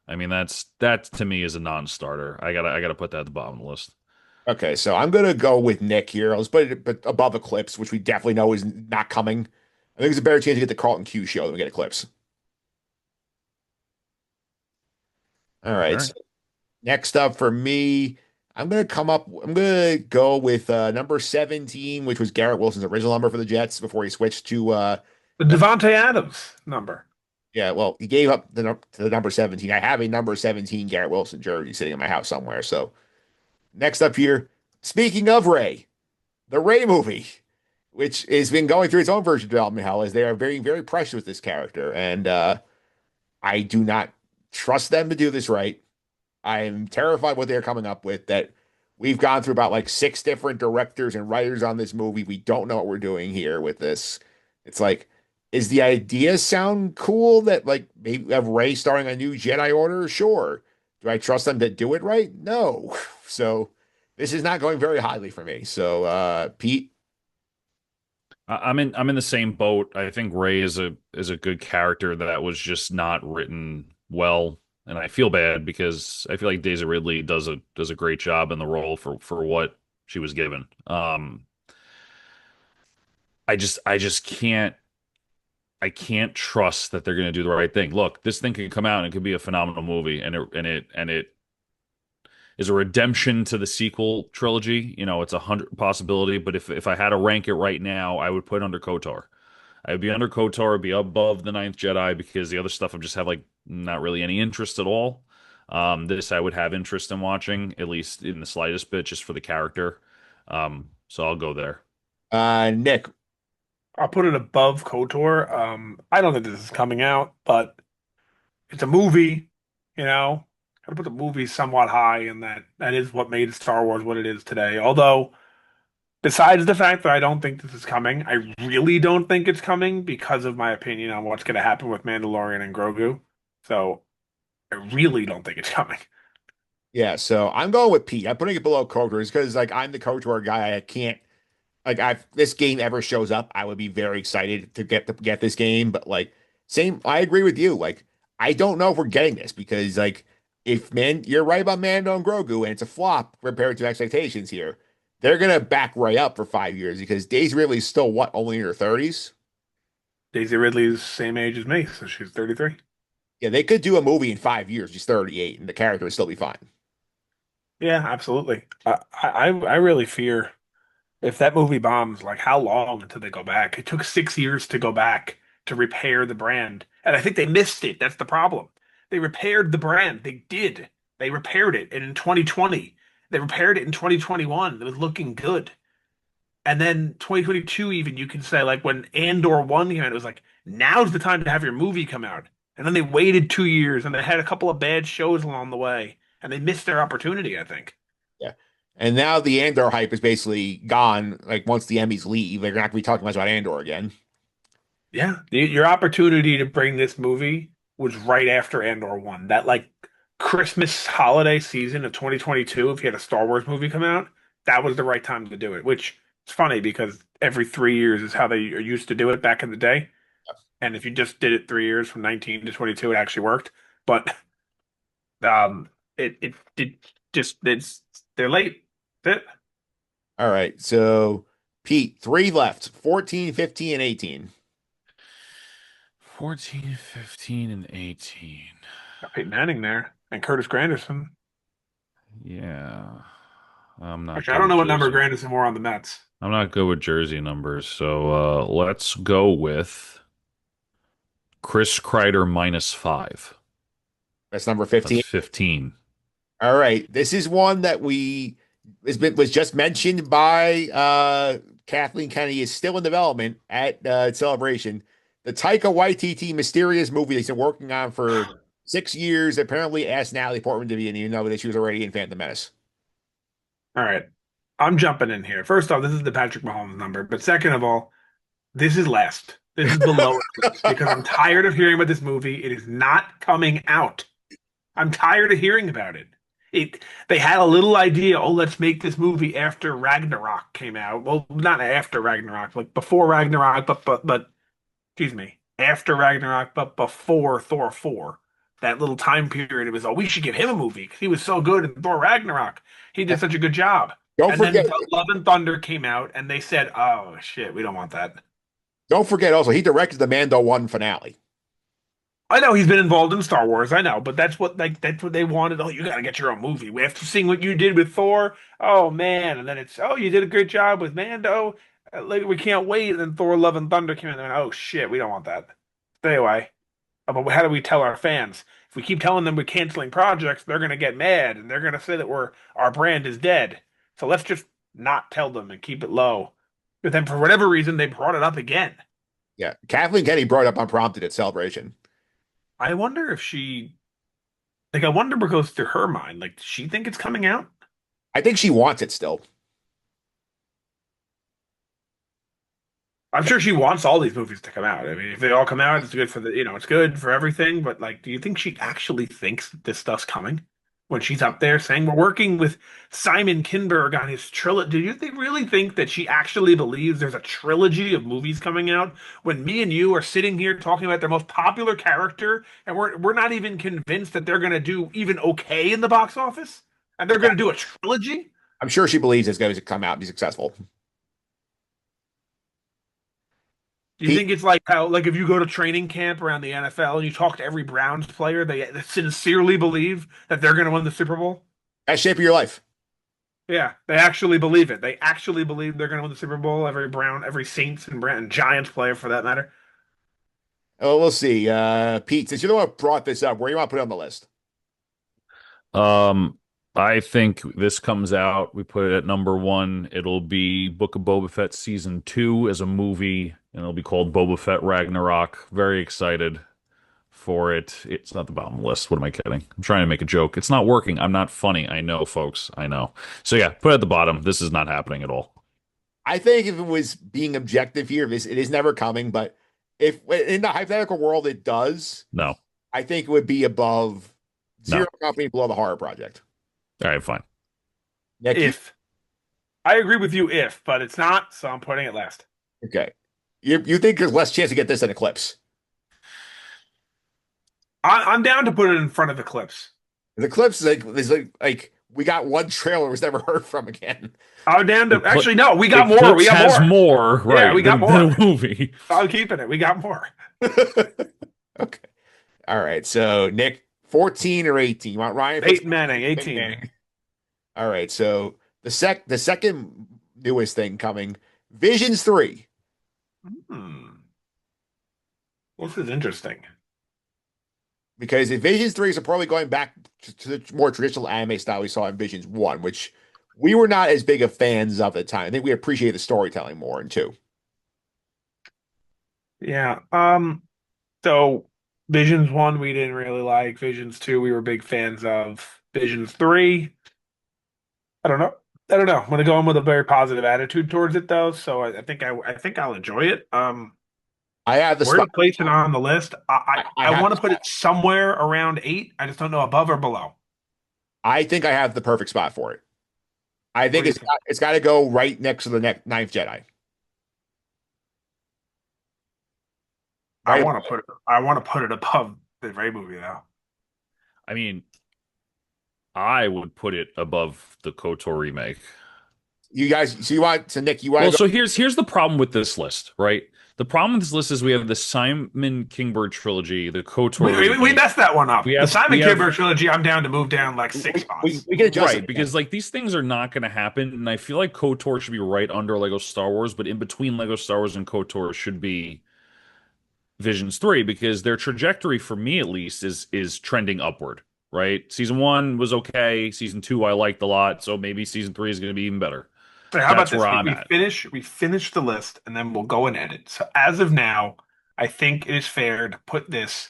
Speaker 1: I mean, that to me is a non-starter. I gotta put that at the bottom of the list.
Speaker 2: Okay, so I'm gonna go with Nick here. Let's put it above Eclipse, which we definitely know is not coming. I think there's a better chance to get the Carlton Q show than we get Eclipse. All
Speaker 1: All
Speaker 2: right.
Speaker 1: right.
Speaker 2: So next up for me, I'm gonna go with number 17, which was Garrett Wilson's original number for the Jets before he switched to
Speaker 3: The
Speaker 2: number,
Speaker 3: Devontae Adams number.
Speaker 2: yeah, well, he gave up to the number 17. I have a number 17 Garrett Wilson jersey sitting in my house somewhere. So next up here, speaking of Ray, the Ray movie, which has been going through its own version of development hell, as they are very, very precious with this character. And I do not trust them to do this right. I am terrified what they're coming up with. That we've gone through about like six different directors and writers on this movie. We don't know what we're doing here with this. It's like, is the idea sound cool that like maybe have Ray starring a new Jedi Order? Sure. Do I trust them to do it right? No. So this is not going very highly for me. So Pete,
Speaker 1: I'm in the same boat. I think Ray is a good character that was just not written well, and I feel bad because I feel like Daisy Ridley does a great job in the role for what she was given. I just can't trust that they're going to do the right thing. Look, this thing could come out and it could be a phenomenal movie, and it is a redemption to the sequel trilogy. It's 100 possibility, but if I had to rank it right now, I would put it under KOTOR. I would be under KOTOR, be above the Ninth Jedi because the other stuff I just have like not really any interest at all. This I would have interest in watching, at least in the slightest bit, just for the character. So I'll go there.
Speaker 2: Nick,
Speaker 3: I'll put it above KOTOR. I don't think this is coming out, but it's a movie, you know. Gotta put the movie somewhat high, and that is what made Star Wars what it is today. Although, besides the fact that I don't think this is coming, I really don't think it's coming because of my opinion on what's going to happen with Mandalorian and Grogu. So I really don't think it's coming.
Speaker 2: yeah. So I'm going with Pete. I'm putting it below KOTOR because like I'm the KOTOR guy. I can't. Like if this game ever shows up, I would be very excited to get this game. But like same, I agree with you. Like I don't know if we're getting this because like if man, you're right about Mando and Grogu, and it's a flop compared to expectations here. They're gonna back Ray up for 5 years because Daisy Ridley's still what, only in her 30s.
Speaker 3: Daisy Ridley's same age as me, so she's 33.
Speaker 2: Yeah, they could do a movie in 5 years. He's 38, and the character would still be fine.
Speaker 3: Yeah, absolutely. I really fear if that movie bombs, like how long until they go back? It took 6 years to go back to repair the brand. And I think they missed it. That's the problem. They repaired the brand. They did. They repaired it. And in 2020, they repaired it in 2021. It was looking good. And then 2022, even you can say, like when Andor 1 came out, it was like, now's the time to have your movie come out. And then they waited 2 years and they had a couple of bad shows along the way. And they missed their opportunity, I think.
Speaker 2: Yeah. And now the Andor hype is basically gone. Like once the Emmys leave, they're not going to be talking much about Andor again.
Speaker 3: Yeah, your opportunity to bring this movie was right after Andor 1. That like Christmas holiday season of 2022, if you had a Star Wars movie come out, that was the right time to do it. Which is funny because every 3 years is how they used to do it back in the day. And if you just did it 3 years from 19 to 22, it actually worked. But it just they're late. That's it.
Speaker 2: All right. So, Pete, three left 14, 15, and 18.
Speaker 1: 14, 15, and 18.
Speaker 3: Got Peyton Manning there and Curtis Granderson.
Speaker 1: Yeah. I'm not
Speaker 3: Actually, I
Speaker 1: good
Speaker 3: don't know
Speaker 1: with
Speaker 3: what number
Speaker 1: jersey.
Speaker 3: Granderson wore on the Mets.
Speaker 1: I'm not good with jersey numbers, so let's go with Chris Kreider -5.
Speaker 2: That's number
Speaker 1: That's
Speaker 2: 15.
Speaker 1: 15.
Speaker 2: All right. This is one that was just mentioned by Kathleen Kennedy, is still in development at Celebration. The Taika Waititi mysterious movie they've been working on for 6 years. Apparently asked Natalie Portman to be in, even though that she was already in Phantom Menace.
Speaker 3: All right. I'm jumping in here. First off, this is the Patrick Mahomes number. But second of all, this is last. This is below it because I'm tired of hearing about this movie. It is not coming out. I'm tired of hearing about it. They had a little idea, oh, let's make this movie after Ragnarok came out. Well, not after Ragnarok, like before Ragnarok, but excuse me, after Ragnarok, but before Thor 4. That little time period, it was, oh, we should give him a movie because he was so good in Thor Ragnarok. He did such a good job.
Speaker 2: Don't
Speaker 3: And then
Speaker 2: forget,
Speaker 3: Love and Thunder came out, and they said, oh, shit, we don't want that.
Speaker 2: don't forget also, he directed the Mando 1 finale.
Speaker 3: I know he's been involved in Star Wars. I know, but that's what they wanted. Oh, you got to get your own movie. We have to see what you did with Thor. Oh man, and then it's oh, you did a great job with Mando. Like we can't wait. And then Thor: Love and Thunder came in. And oh shit, we don't want that. Stay away. But how do we tell our fans? If we keep telling them we're canceling projects, they're gonna get mad and they're gonna say that our brand is dead. So let's just not tell them and keep it low. But then for whatever reason, they brought it up again.
Speaker 2: Yeah. Kathleen Kennedy brought it up unprompted at Celebration.
Speaker 3: I wonder if I wonder what goes through her mind. Like, does she think it's coming out?
Speaker 2: I think she wants it still.
Speaker 3: I'm sure she wants all these movies to come out. I mean, if they all come out, it's good for it's good for everything. But like, do you think she actually thinks this stuff's coming when she's up there saying we're working with Simon Kinberg on his trilogy? Do you really think that she actually believes there's a trilogy of movies coming out when me and you are sitting here talking about their most popular character and we're not even convinced that they're going to do even okay in the box office and they're going to do a trilogy?
Speaker 2: I'm sure she believes it's going to come out and be successful.
Speaker 3: Do you think it's like how, like, if you go to training camp around the NFL and you talk to every Browns player, they sincerely believe that they're going to win the Super Bowl?
Speaker 2: Best shape of your life.
Speaker 3: Yeah, they actually believe it. They actually believe they're going to win the Super Bowl. Every Saints and Giants player for that matter.
Speaker 2: Oh, we'll see. Pete, since you're the one who brought this up, where do you want to put it on the list?
Speaker 1: I think this comes out. We put it at number 1. It'll be Book of Boba Fett season 2 as a movie, and it'll be called Boba Fett Ragnarok. Very excited for it. It's not the bottom of the list. What am I kidding? I'm trying to make a joke. It's not working. I'm not funny. I know, folks. I know. So yeah, put it at the bottom. This is not happening at all.
Speaker 2: I think if it was being objective here, it is never coming. But if in the hypothetical world it does,
Speaker 1: No.
Speaker 2: I think it would be above
Speaker 1: No.
Speaker 2: Zero Company, below the Horror Project.
Speaker 1: All right, fine.
Speaker 2: Nick,
Speaker 3: If I agree with you, but it's not, so I'm putting it last.
Speaker 2: okay. You think there's less chance to get this than Eclipse?
Speaker 3: I'm down to put it in front of Eclipse.
Speaker 2: The Eclipse is like we got one trailer was never heard from again.
Speaker 3: I'm down to actually no, we got
Speaker 1: Eclipse
Speaker 3: more. We got
Speaker 1: has
Speaker 3: more.
Speaker 1: right?
Speaker 3: Yeah, we got
Speaker 1: than
Speaker 3: more.
Speaker 1: a movie.
Speaker 3: I'm keeping it. We got more.
Speaker 2: Okay. All right. So Nick, 14 or 18? You want Ryan
Speaker 3: Peyton
Speaker 2: Fitzpatrick?
Speaker 3: Manning,
Speaker 2: Peyton
Speaker 3: 18.
Speaker 2: Manning. All right. So the second newest thing coming, Visions 3.
Speaker 3: Hmm. This is interesting.
Speaker 2: Because if Visions 3 is probably going back to the more traditional anime style we saw in Visions 1, which we were not as big of fans of at the time. I think we appreciate the storytelling more in 2.
Speaker 3: Yeah. So Visions 1 we didn't really like. Visions 2 we were big fans of. Visions 3, I don't know. I don't know. I'm gonna go in with a very positive attitude towards it though, so I think I'll enjoy it.
Speaker 2: I have the
Speaker 3: Where
Speaker 2: spot.
Speaker 3: to place it on the list?
Speaker 2: I
Speaker 3: I
Speaker 2: have
Speaker 3: want
Speaker 2: the
Speaker 3: to put
Speaker 2: spot.
Speaker 3: it somewhere around 8. I just don't know above or below.
Speaker 2: I think I have the perfect spot for it. I
Speaker 3: What
Speaker 2: think
Speaker 3: do you think?
Speaker 2: it's got to go right next to the Ninth Jedi. Right.
Speaker 3: I want to put it above the Ray movie though.
Speaker 1: I mean, I would put it above the KOTOR remake.
Speaker 2: You guys, so you want to Nick? You want
Speaker 1: Well,
Speaker 2: to go?
Speaker 1: so here's the problem with this list, right? The problem with this list is we have the Simon Kinberg trilogy, the KOTOR
Speaker 3: We
Speaker 1: remake.
Speaker 3: messed that one up.
Speaker 1: We
Speaker 3: The
Speaker 1: have we
Speaker 3: Simon
Speaker 1: have
Speaker 3: Kinberg trilogy, I'm down to move down like 6 spots.
Speaker 2: We can adjust
Speaker 1: right
Speaker 2: it. Yeah.
Speaker 1: because like these things are not going to happen, and I feel like KOTOR should be right under Lego Star Wars, but in between Lego Star Wars and KOTOR should be Visions 3 because their trajectory for me at least is trending upward, right? Season 1 was okay, season 2 I liked a lot, so maybe season 3 is going to be even better.
Speaker 3: So how about
Speaker 1: That's where
Speaker 3: this?
Speaker 1: I'm at.
Speaker 3: We finish the list and then we'll go and edit. So as of now, I think it is fair to put this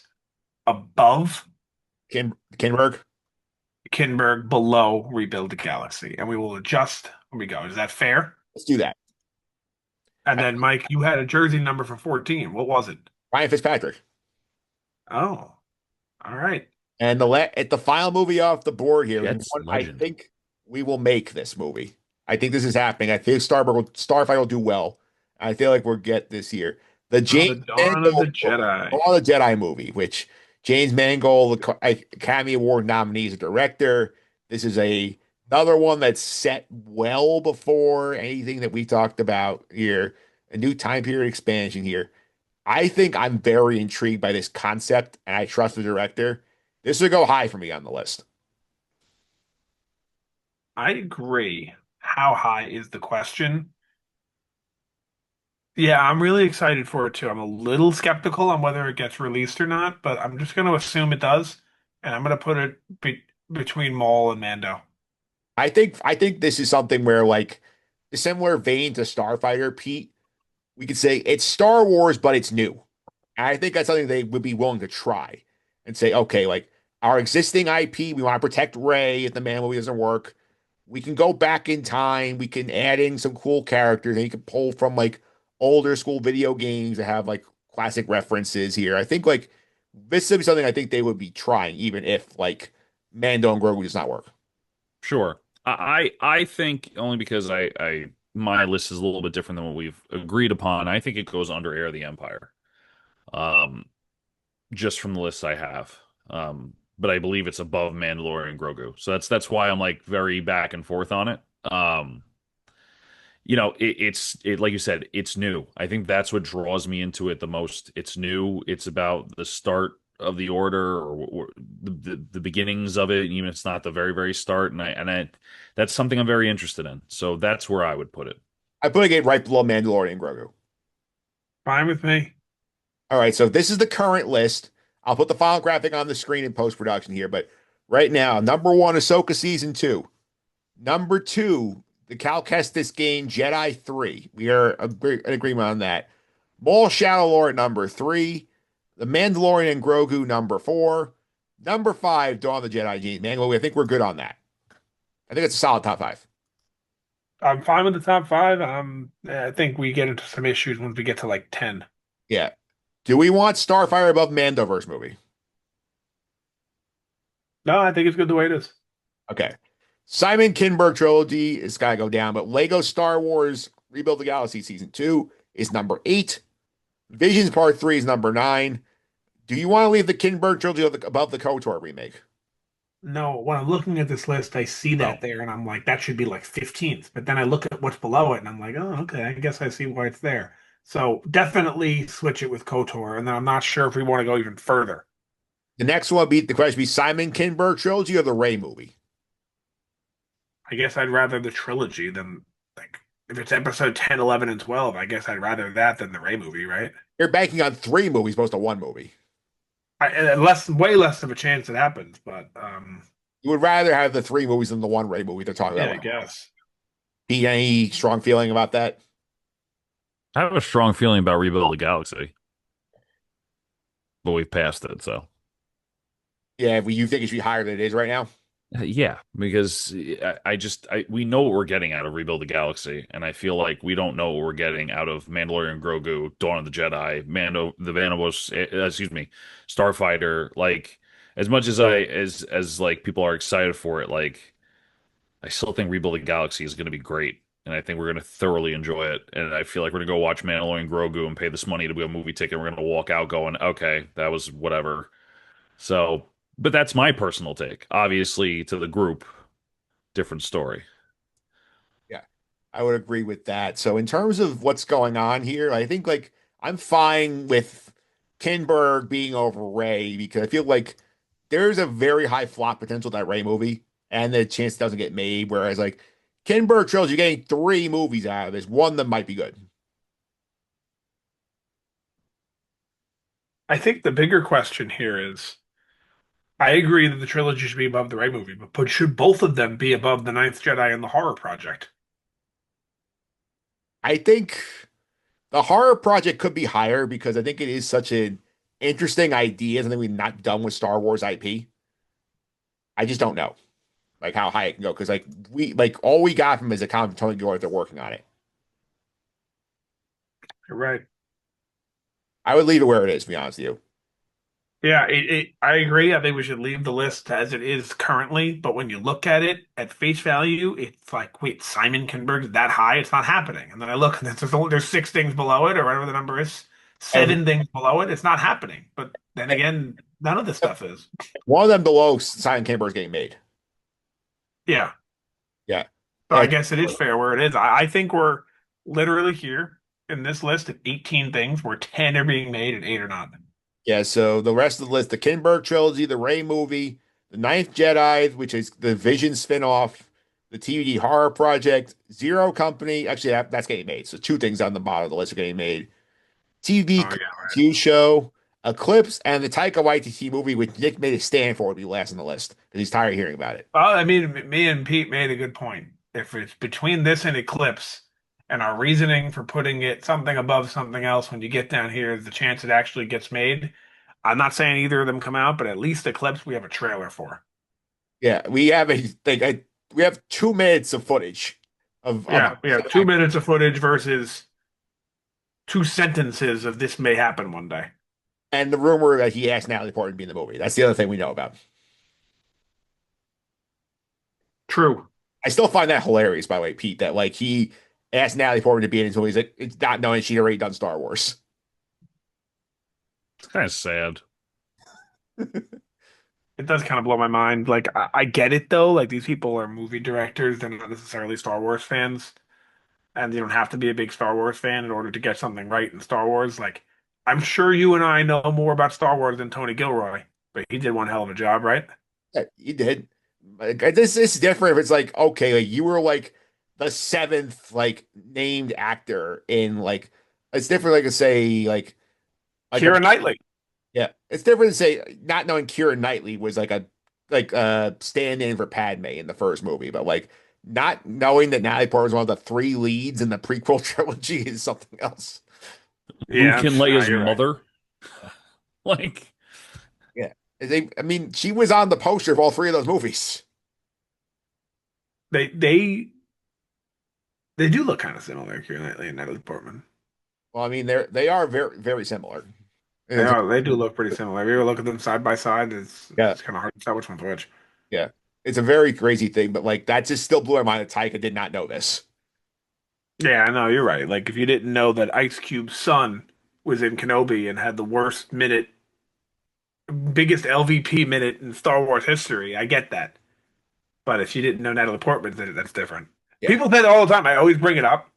Speaker 3: above
Speaker 2: Kinberg.
Speaker 3: Kinberg, below Rebuild the Galaxy, and we will adjust when we go. Is that fair?
Speaker 2: Let's do that.
Speaker 3: And then Mike, you had a jersey number for 14. What was it?
Speaker 2: Ryan Fitzpatrick.
Speaker 3: Oh, all right.
Speaker 2: And at the final movie off the board here is
Speaker 1: Jets
Speaker 2: one I
Speaker 1: legend.
Speaker 2: think we will make this movie. I think this is happening. I think Starfighter will do well. I feel like we'll get this year. The
Speaker 3: Oh, the
Speaker 2: James
Speaker 3: Dawn of the
Speaker 2: Mangold,
Speaker 3: Jedi.
Speaker 2: all the Jedi movie, which James Mangold, the Academy Award nominee as a director. This is another one that's set well before anything that we talked about here. A new time period expansion here. I think I'm very intrigued by this concept, and I trust the director. This would go high for me on the list.
Speaker 3: I agree. How high is the question? Yeah, I'm really excited for it too. I'm a little skeptical on whether it gets released or not, but I'm just going to assume it does, and I'm going to put it between Maul and Mando.
Speaker 2: I think this is something where like a similar vein to Starfighter, Pete. We could say it's Star Wars, but it's new. And I think that's something they would be willing to try and say, okay, like our existing IP, we want to protect Rey if the man movie doesn't work. We can go back in time. We can add in some cool characters, and you can pull from like older school video games that have like classic references here. I think like this would be something I think they would be trying, even if like Mando and Grogu does not work.
Speaker 1: Sure. I think only because I my list is a little bit different than what we've agreed upon. I think it goes under Heir of the Empire. Um, just from the lists I have. But I believe it's above Mandalorian and Grogu. So that's why I'm like very back and forth on it. It's like you said, it's new. I think that's what draws me into it the most. It's new. It's about the start of the order or the beginnings of it, even if it's not the very, very start. And I that's something I'm very interested in. So that's where I would put it.
Speaker 2: I put it right below Mandalorian and Grogu.
Speaker 3: Fine with me.
Speaker 2: All right, so this is the current list. I'll put the final graphic on the screen in post production here, but right now, number one, Ahsoka season 2. Number 2, the Cal Kestis game Jedi 3. We are in agreement on that. Maul Shadow Lord number 3. The Mandalorian and Grogu number 4. Number 5, Dawn of the Jedi James Mangold. I think we're good on that. I think it's a solid top 5.
Speaker 3: I'm fine with the top five. I think we get into some issues once we get to like 10.
Speaker 2: Yeah. Do we want Starfire above Mandoverse movie?
Speaker 3: No, I think it's good the way it is.
Speaker 2: Okay. Simon Kinberg trilogy is got to go down, but Lego Star Wars Rebuild the Galaxy season 2 is number 8. Visions Part 3 is number 9. Do you want to leave the Kinberg trilogy above the KOTOR remake?
Speaker 3: No, when I'm looking at this list, I see
Speaker 1: No.
Speaker 3: that there, and I'm like, that should be like 15th. But then I look at what's below it, and I'm like, oh, okay, I guess I see why it's there. So definitely switch it with KOTOR, and then I'm not sure if we want to go even further.
Speaker 2: The next one be the question be Simon Kinberg trilogy or the Ray movie?
Speaker 3: I guess I'd rather the trilogy than like if it's episode 10, 11, and 12, I guess I'd rather that than the Ray movie, right?
Speaker 2: You're banking on three movies opposed to one movie.
Speaker 3: Way less of a chance it happens, but
Speaker 2: You would rather have the three movies than the one Ray movie they're talking
Speaker 3: yeah,
Speaker 2: about.
Speaker 3: I guess.
Speaker 2: Pete, any strong feeling about that?
Speaker 1: I have a strong feeling about Rebuild the Galaxy, but we've passed it, so.
Speaker 2: Yeah, you think it should be higher than it is right now?
Speaker 1: Yeah, because we know what we're getting out of Rebuild the Galaxy, and I feel like we don't know what we're getting out of Mandalorian and Grogu, Dawn of the Jedi, Mando, the Vanamos, excuse me, Starfighter. Like as much as as like people are excited for it, like I still think Rebuild the Galaxy is going to be great, and I think we're going to thoroughly enjoy it. And I feel like we're going to go watch Mandalorian and Grogu and pay this money to be a movie ticket. And we're going to walk out going, okay, that was whatever. So, but that's my personal take. Obviously, to the group, different story.
Speaker 2: Yeah, I would agree with that. So in terms of what's going on here, I think like I'm fine with Kinberg being over Ray because I feel like there's a very high flop potential to that Ray movie and the chance it doesn't get made. Whereas like Kinberg trilogy, you're getting three movies out of this. One that might be good.
Speaker 3: I think the bigger question here is I agree that the trilogy should be above the Ray movie, but should both of them be above the Ninth Jedi and the Horror Project?
Speaker 2: I think the horror project could be higher because I think it is such an interesting idea. Something we've not done with Star Wars IP. I just don't know like how high it can go because like we like all we got from is a comment from Tony Gilroy they're working on it.
Speaker 3: You're right.
Speaker 2: I would leave it where it is, to be honest with you.
Speaker 3: Yeah, I agree. I think we should leave the list as it is currently. But when you look at it at face value, it's like, wait, Simon Kinberg's that high? It's not happening. And then I look and there's six things below it, or whatever the number is,
Speaker 2: And
Speaker 3: seven things below it. It's not happening. But then again, none of this stuff is.
Speaker 2: one of them below Silent Camper is getting made.
Speaker 3: Yeah.
Speaker 2: Yeah.
Speaker 3: So I
Speaker 2: And
Speaker 3: guess it is fair where it is. I think we're literally here in this list of 18 things where 10 are being made and eight are not.
Speaker 2: yeah, so the rest of the list, the Kinberg trilogy, the Ray movie, the Ninth Jedi, which is the Vision spinoff, the TVD horror project, Zero Company. Actually, that's getting made. So two things on the bottom of the list are getting made. TV
Speaker 3: Oh yeah.
Speaker 2: cartoon show, Eclipse, and the Taika Waititi movie, which Nick made a stand for, would be last on the list because he's tired of hearing about it.
Speaker 3: Well, I mean, me and Pete made a good point. If it's between this and Eclipse, and our reasoning for putting it something above something else when you get down here is the chance it actually gets made. I'm not saying either of them come out, but at least Eclipse we have a trailer for.
Speaker 2: Yeah, we have a thing. We have 2 minutes of footage of
Speaker 3: Yeah, we have 2 minutes of footage versus two sentences of this may happen one day.
Speaker 2: and the rumor that he asked Natalie Portman to be in the movie. That's the other thing we know about.
Speaker 3: True.
Speaker 2: I still find that hilarious, by the way, Pete, that like he asked Natalie Portman to be in his movie. He's like, it's not knowing she'd already done Star Wars.
Speaker 1: It's kind of sad.
Speaker 3: It does kind of blow my mind. Like I get it though. Like these people are movie directors, they're not necessarily Star Wars fans. And you don't have to be a big Star Wars fan in order to get something right in Star Wars. Like, I'm sure you and I know more about Star Wars than Tony Gilroy, but he did one hell of a job, right?
Speaker 2: Yeah, he did. Like, this is different if it's like, okay, like you were like the seventh like named actor in like it's different like to say like a
Speaker 3: Keira Knightley.
Speaker 2: yeah. It's different to say not knowing Keira Knightley was like a stand-in for Padme in the first movie, but like not knowing that Natalie Portman was one of the three leads in the prequel trilogy is something else.
Speaker 1: Luke
Speaker 3: Yeah,
Speaker 1: and Leia's
Speaker 3: you're right.
Speaker 1: mother. Like,
Speaker 2: Yeah. I mean, she was on the poster of all three of those movies.
Speaker 3: They they they do look kind of similar, Keira Knightley and Natalie Portman.
Speaker 2: Well, I mean, they are very, very similar.
Speaker 3: They
Speaker 2: It's-
Speaker 3: are. They do look pretty similar. If you ever look at them side by side,
Speaker 2: yeah,
Speaker 3: it's kind of hard to tell which one's which.
Speaker 2: yeah. It's a very crazy thing, but like that just still blew my mind that Taika did not know this.
Speaker 3: Yeah, I know you're right. Like if you didn't know that Ice Cube's son was in Kenobi and had the worst minute, biggest LVP minute in Star Wars history, I get that. But if you didn't know Natalie Portman, then that's different.
Speaker 2: Yeah.
Speaker 3: People say that all the time. I always bring it up.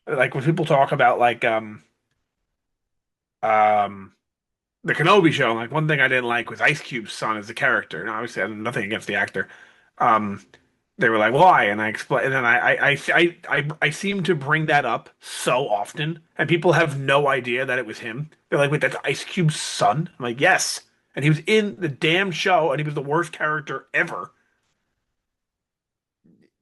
Speaker 3: Like when people talk about like um the Kenobi show, like one thing I didn't like was Ice Cube's son as a character. And obviously, I had nothing against the actor. Um, they were like, "Why?" And I explained, and then I seem to bring that up so often, and people have no idea that it was him. They're like, "Wait, that's Ice Cube's son?" I'm like, "Yes," and he was in the damn show, and he was the worst character ever.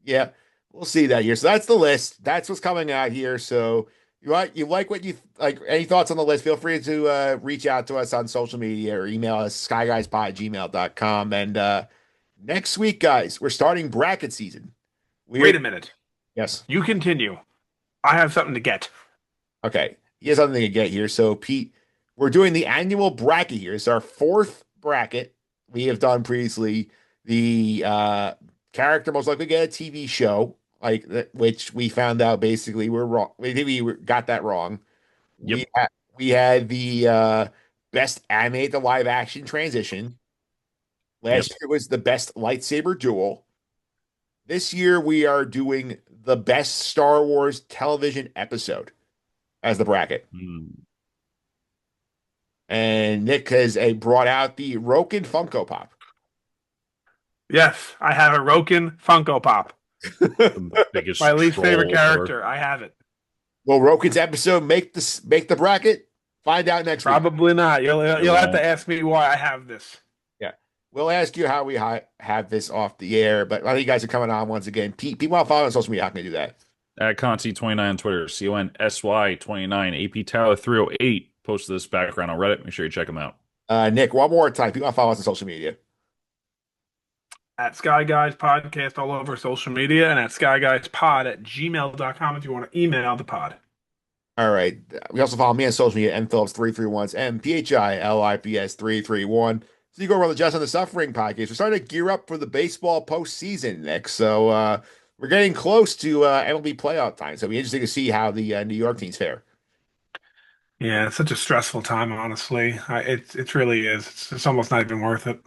Speaker 2: Yeah, we'll see that here. So that's the list. That's what's coming out here. So you like what you like? Any thoughts on the list? Feel free to reach out to us on social media or email us skyguyspod@gmail.com. And next week, guys, we're starting bracket season.
Speaker 3: Wait
Speaker 2: We're
Speaker 3: a minute.
Speaker 2: yes.
Speaker 3: You continue. I have something to get.
Speaker 2: Okay. Here's something to get here. So, Pete, we're doing the annual bracket here. It's our fourth bracket. We have done previously the character most likely to get a TV show, which we found out basically we're wrong. We think got that wrong.
Speaker 1: Yep.
Speaker 2: We had the best animated to live action transition.
Speaker 1: Yep.
Speaker 2: Last year was the best lightsaber duel. This year we are doing the best Star Wars television episode as the bracket.
Speaker 1: Mm.
Speaker 2: And Nick has brought out the Roken Funko Pop.
Speaker 3: Yes, I have a Roken Funko Pop.
Speaker 1: The
Speaker 3: My
Speaker 1: biggest
Speaker 3: least favorite
Speaker 1: troll ever.
Speaker 3: character. I have it.
Speaker 2: Will Roken's episode make the bracket? Find out next week.
Speaker 3: Probably not.
Speaker 1: It
Speaker 3: You'll have to
Speaker 1: won't.
Speaker 3: ask me why I have this.
Speaker 2: Yeah, we'll ask you how we have this off the air. But I think you guys are coming on once again. Pete, people want to follow on social media. How can they do that?
Speaker 1: At Concy29 on Twitter, CONSY29, AP Tyler 308 posted this background on Reddit. Make sure you check him out.
Speaker 2: Nick, one more time. People want to follow us on social media.
Speaker 3: At Sky Guys Podcast all over social media and at skyguyspod@gmail.com if you want to email the pod.
Speaker 2: All right. We also follow me on social media, mphillips331, MPHILIPS331. So you go around the Just on the Suffering podcast. We're starting to gear up for the baseball postseason, Nick. So we're getting close to MLB playoff time. So it'll be interesting to see how the New York teams fare.
Speaker 3: Yeah, it's such a stressful time, honestly. It really is. It's almost not even worth it.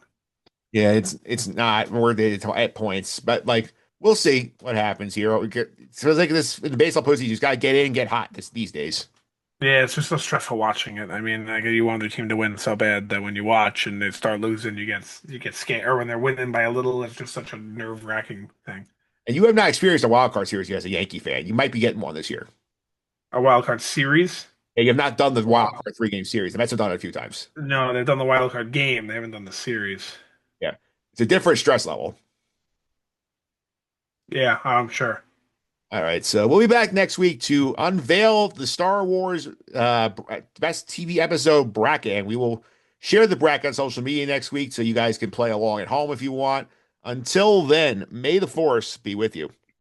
Speaker 2: Yeah, it's not worth it at points, but like we'll see what happens here. It feels like this in the baseball postseason, you just gotta get in and get hot these days.
Speaker 3: Yeah, it's just so stressful watching it. I mean, like you want your team to win so bad that when you watch and they start losing, you get scared. Or when they're winning by a little, it's just such a nerve-wracking thing.
Speaker 2: And you have not experienced a wild card series yet as a Yankee fan. You might be getting one this year.
Speaker 3: A wild card series?
Speaker 2: Yeah, you have not done the wild card 3-game series. The Mets have done it a few times.
Speaker 3: No, they've done the wild card game. They haven't done the series.
Speaker 2: Yeah, it's a different stress level.
Speaker 3: Yeah, I'm sure.
Speaker 2: All right, so we'll be back next week to unveil the Star Wars best TV episode bracket, and we will share the bracket on social media next week so you guys can play along at home if you want. Until then, may the Force be with you.